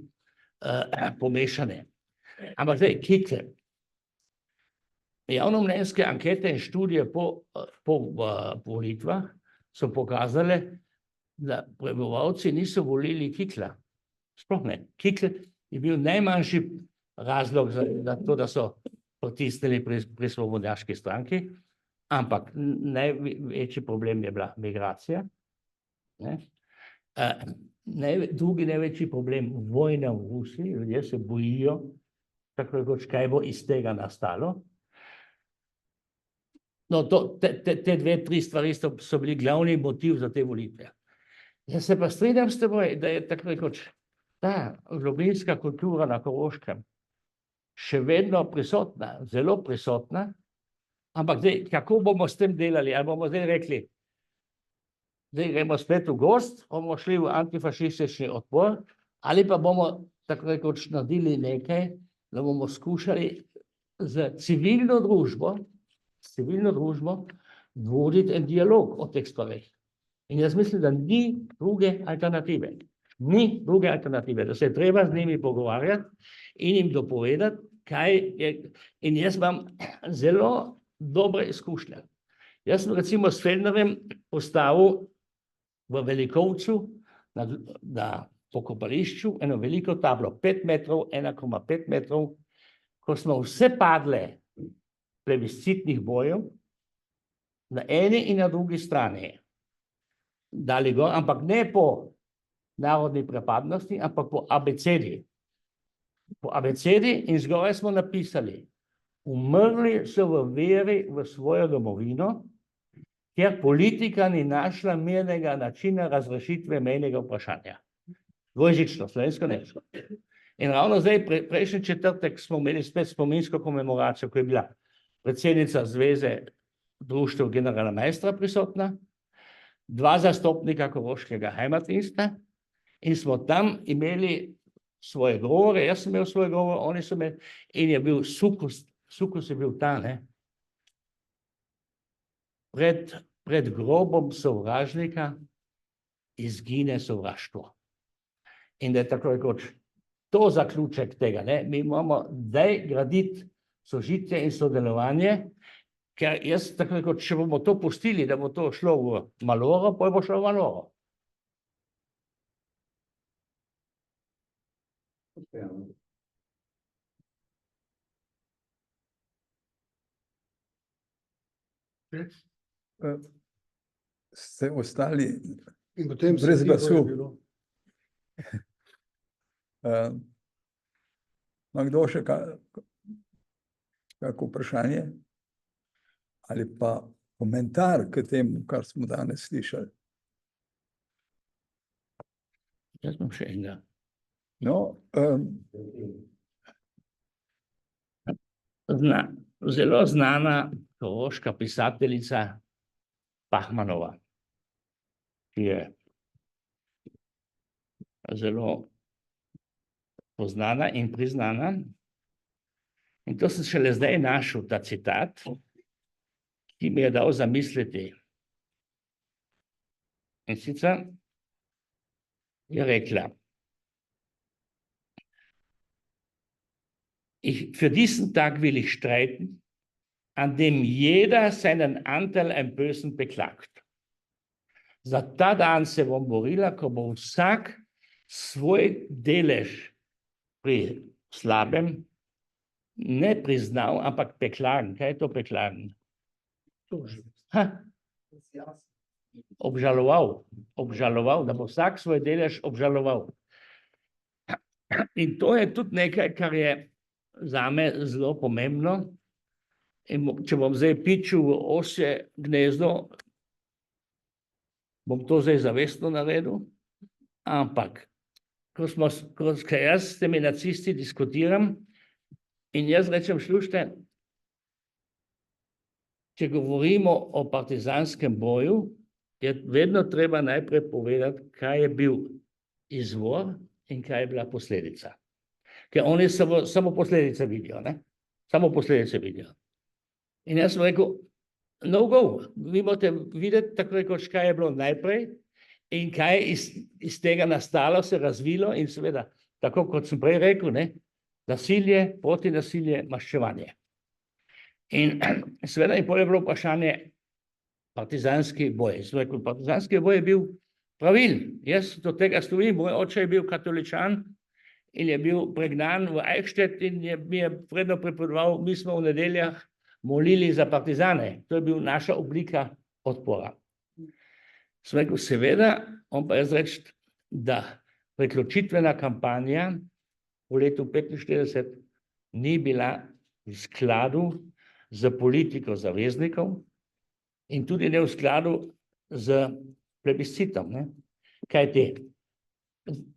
pomešane. Ampak zdaj, Kikl. Javnomnenjske ankete in študije po volitvah so pokazale, da prebivalci niso volili Kikla. Sploh ne. Kikl je bil najmanjši razlog za to, da so pritisnili pri svobodnjaški stranki, ampak največji problem je bila migracija. Drugi največji problem vojna v Rusiji, ljudje se bojijo, tako rekoč, kaj bo iz tega nastalo. No, te dve, tri stvari so bili glavni motiv za te volitve. Jaz se pa strinjam s teboj, da je tako rekoč ta globinska kultura na Koroškem še vedno prisotna, zelo prisotna, ampak zdaj, kako bomo s tem delali? Ali bomo zdaj rekli, zdaj gremo spet v gozd, bomo šli v antifašistični odpor, ali pa bomo tako rekoč naredili nekaj, da bomo skušali z civilno družbo voditi en dialog o teh stvareh. In jaz mislim, da ni druge alternative. Ni druge alternative, da se je treba z njimi pogovarjati in jim dopovedati, kaj je. In jaz imam zelo dobre izkušnje. Jaz sem recimo s Feldnerjem postavil v Velikovcu na pokopališču eno veliko tablo, 5 metrov, 1,5 metrov, ko smo vse padle plebiscitnih bojev na eni in na drugi strani dali gor, ampak ne po narodni pripadnosti, ampak po abecedi. Po abecedi in zgoraj smo napisali: umrli so v veri v svojo domovino, ker politika ni našla mirnega načina razrešitve mejnega vprašanja. Dvojezično, slovensko-nemško. In ravno zdaj, prejšnji četrtek, smo imeli spet spominsko komemoracijo, ko je bila predsednica Zveze društev generalmajstra prisotna, 2 zastopnika koroškega heimatdiensta in smo tam imeli svoje govore, jaz sem imel svoje govore, oni so imeli, in je bil sukus je bil ta, ne? Pred grobom sovražnika izgine sovraštvo. In da je tako rekoč to zaključek tega, ne? Mi moramo zdaj graditi sožitje in sodelovanje, ker jaz tako rekoč, če bomo to pustili, da bo to šlo v maloro, potem bo šlo v maloro. Ste ostali In potem brez se glasu. je bilo. Ima kdo še kako vprašanje ali pa komentar k temu, kar smo danes slišali? Jaz imam še enega. No, Zelo znana koroška pisateljica Pahmanova, ki je zelo poznana in priznana. In to sem šele zdaj našel, ta citat, ki mi je dal zamisliti. In sicer je rekla: Für diesen Tag will ich streiten, an dem jeder seinen Anteil am Bösen beklagt. Za ta dan se bom borila, ko bo vsak svoj delež pri slabem ne priznal, ampak beklagen. Kaj je to beklagen? Obžaloval, da bo vsak svoj delež obžaloval. In to je tudi nekaj, kar je zame zelo pomembno. In če bom zdaj pičil v osje gnezdo, bom to zdaj zavestno naredil, ampak ko jaz s temi nacisti diskutiram in jaz rečem, slušajte, če govorimo o partizanskem boju, je vedno treba najprej povedati, kaj je bil izvor in kaj je bila posledica. Ker oni samo posledice vidijo, ne? Samo posledice vidijo. In jaz sem rekel, no go, vi morate videti, tako rekoč, kaj je bilo najprej in kaj je iz tega nastalo, se razvilo in seveda, tako kot sem prej rekel, ne, nasilje, protinasilje, maščevanje. In seveda je potem bilo vprašanje partizanski boj. Sem rekel, partizanski boj je bil pravilen. Jaz do tega stojim, moj oče je bil katoličan in je bil pregnan v Eichstätt in mi je vredno pripovedoval, mi smo v nedeljah molili za partizane. To je bil naša oblika odpora. Sem rekel, seveda, on pa jaz reči, da priključitvena kampanja v letu 1945 ni bila v skladu z politiko zaveznikov in tudi ne v skladu z plebiscitom. Kajti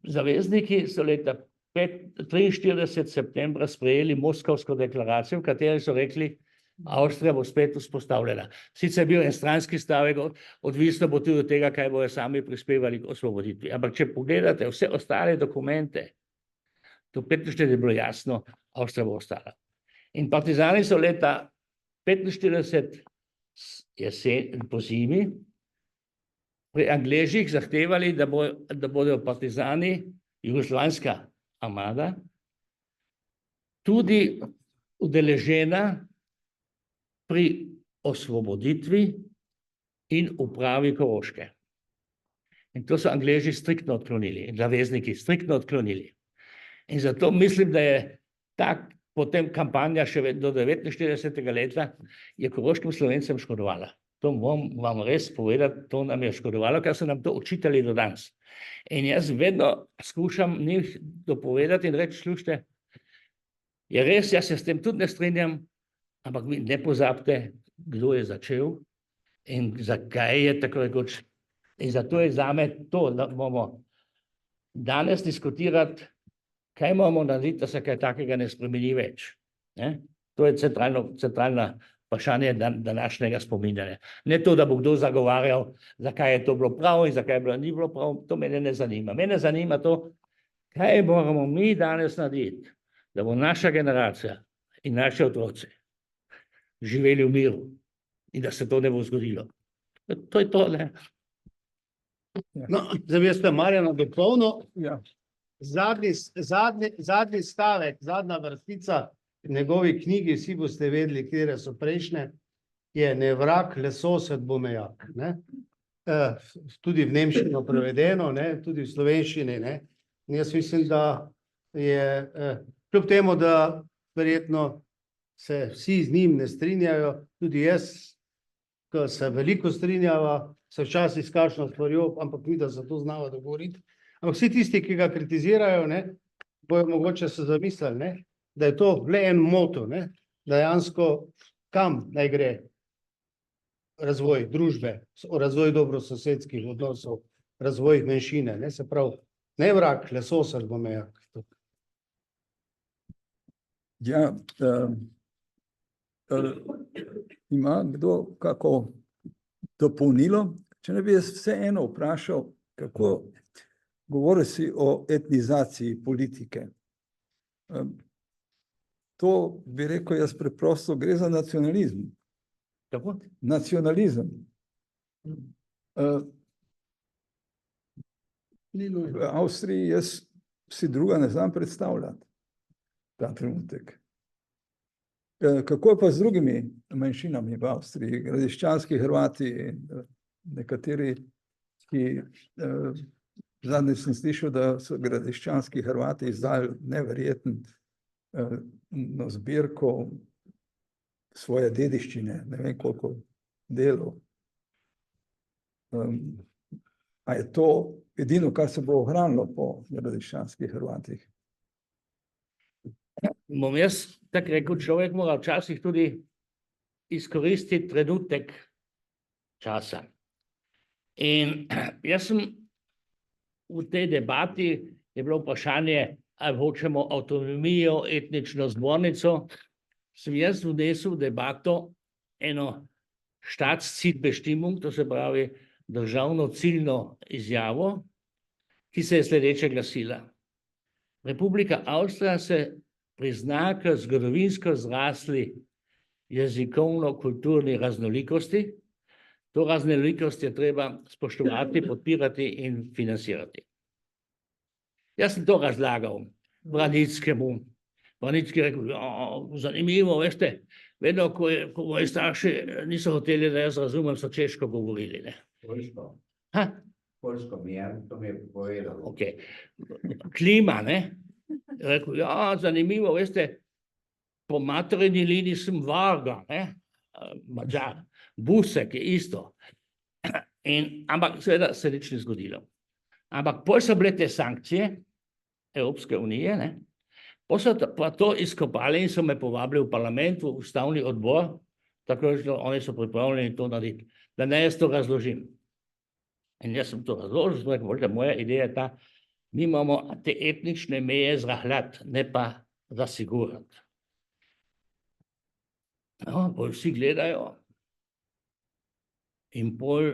zavezniki so leta 1943 septembra sprejeli Moskovsko deklaracijo, v kateri so rekli, Avstrija bo spet vzpostavljena. Sicer je bil en stranski stavek, odvisno bo tudi od tega, kaj bojo sami prispevali k osvoboditvi. Ampak če pogledate vse ostale dokumente, do 1945 je bilo jasno, Avstrija bo ostala. In partizani so leta 1945 po zimi pri Angležih zahtevali, da bodo partizani, jugoslovanska armada, tudi udeležena pri osvoboditvi in upravi Koroške. In to so Angleži striktno odklonili, in zavezniki striktno odklonili. In zato mislim, da je potem kampanja še do 49. leta je koroškim Slovencem škodovala. To moram vam res povedati, to nam je škodovalo, ker so nam to učitelji do danes. In jaz vedno skušam njih dopovedati in reči, slušajte, je res, jaz se s tem tudi ne strinjam, ampak vi ne pozabite, kdo je začel in zakaj je tako rekoč. In zato je zame to, da moramo danes diskutirati, kaj moramo narediti, da se kaj takega ne spremeni več. To je centralno vprašanje današnjega spominjanja. Ne to, da bo kdo zagovarjal, zakaj je to bilo prav in zakaj ni bilo prav, to mene ne zanima. Mene zanima to, kaj moramo mi danes narediti, da bo naša generacija in naši otroci živeli v miru in da se to ne bo zgodilo. To je to, ne? No, zdaj bi jaz pa Marjana dopolnil. Ja. Zadnji stavek, zadnja vrstica v njegovi knjigi, vsi boste vedeli, kjer so prejšnje, je ne vrag, le sosed bo mejak. Tudi v nemščino prevedeno, tudi v slovenščini. In jaz mislim, da je, kljub temu, da verjetno se vsi z njim ne strinjajo, tudi jaz, ko se veliko strinjava, se včasih s kakšno stvarjo, ampak mi, da se to znava dogovoriti. Ampak vsi tisti, ki ga kritizirajo, bojo mogoče se zamislili, da je to le en moto, dejansko kam naj gre razvoj družbe, razvoj dobrososedskih odnosov, razvoj manjšine, se pravi, ne vrag, le sosed bo mejak. Ja, ima kdo kako dopolnilo? Če ne bi jaz vseeno vprašal, kako govori si o etnizaciji politike. To bi rekel jaz preprosto, gre za nacionalizem. Tako? Nacionalizem. V Avstriji jaz si druga ne znam predstavljati ta trenutek. Kako je pa z drugimi manjšinami v Avstriji, gradiščanski Hrvati, nekateri, ki zadnjič sem slišal, da so gradiščanski Hrvati izdali neverjeten zbirko svoje dediščine, ne vem koliko delov. A je to edino, kar se bo ohranilo po gradiščanskih Hrvatih? Bom jaz tako rekel, človek mora včasih tudi izkoristiti trenutek časa. In jaz sem v tej debati, je bilo vprašanje, ali hočemo avtonomijo, etnično zbornico, sem jaz vnesel v debato eno Staatszielbestimmung, to se pravi državno ciljno izjavo, ki se je sledeče glasila. Republika Avstrija se prizna k zgodovinsko zrasli jezikovno-kulturni raznolikosti. To raznolikost je treba spoštovati, podpirati in financirati. Jaz sem to razlagal Branickemu. Branicki je rekel, zanimivo, veste, vedno, ko moji starši niso hoteli, da jaz razumem, so češko govorili. Poljsko mi je, to mi je povedal. Okay. Klima, rekel, zanimivo, veste, po materini liniji sem Varga, Mađar, Busek je isto. Ampak seveda se nič ni zgodilo. Ampak pol so bile te sankcije Evropske unije, pol so pa to izkopali in so me povabili v parlament, v ustavni odbor, tako da oni so pripravljeni to narediti. Da ne jaz to razložim. In jaz sem to razložil, moja ideja je ta, mi imamo te etnične meje zrahljati, ne pa zasigurati. Bolj vsi gledajo in bolj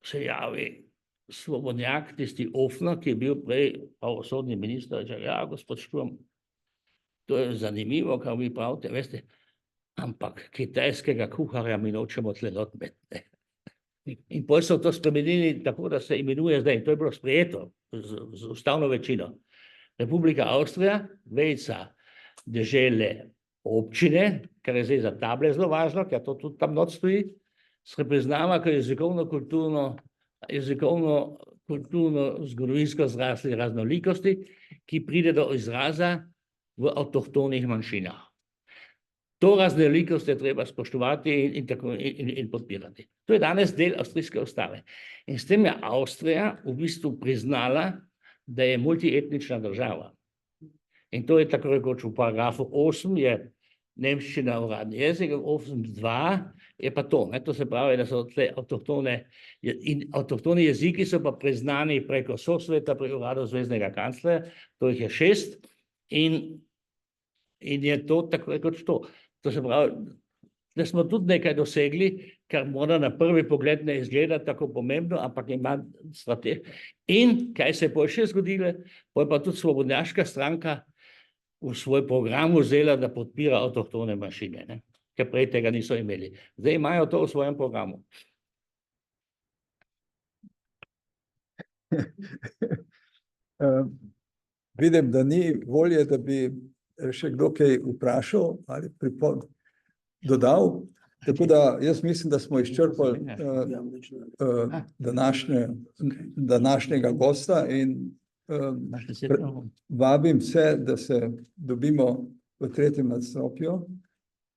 se javi svobodnjak, tisti Ofner, ki je bil prej pravosodni minister, reče, gospod Šturm, to je zanimivo, kar vi pravite, veste, ampak kitajskega kuharja mi nočemo tle not imeti. In potem so to spremenili tako, da se imenuje zdaj, to je bilo sprejeto z ustavno večino. Republika Avstrija, vejica dežele občine, kar je zdaj za table zelo važno, ker to tudi tam not stoji, se priznava kot jezikovno-kulturno-zgodovinsko zrasli raznolikosti, ki pride do izraza v avtohtonih manjšinah. To raznolikost je treba spoštovati in podpirati. To je danes del avstrijske ustave. In s tem je Avstrija v bistvu priznala, da je multietnična država. In to je tako rekoč v paragrafu 8 je nemščina uradni jezik, 8.2 je pa to. To se pravi, da so te avtohtoni jeziki so pa priznani preko sosveta, preko urada zveznega kanclerja, to jih je 6 in je to tako rekoč to. To se pravi, da smo tudi nekaj dosegli, kar mora na prvi pogled ne izgleda tako pomembno, ampak ima strateško. In kaj se je pol še zgodilo, pol pa tudi svobodnjaška stranka v svoj program vzela, da podpira avtohtone manjšine, ker prej tega niso imeli. Zdaj imajo to v svojem programu. Vidim, da ni volje, da bi še kdo kaj vprašal ali dodal. Tako da jaz mislim, da smo izčrpali današnjega gosta in vabim vse, da se dobimo v tretjem nadstropju,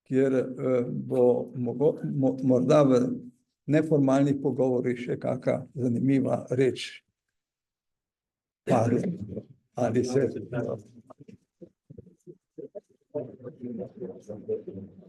kjer bo morda v neformalnih pogovorih še kakšna zanimiva reč padla ali se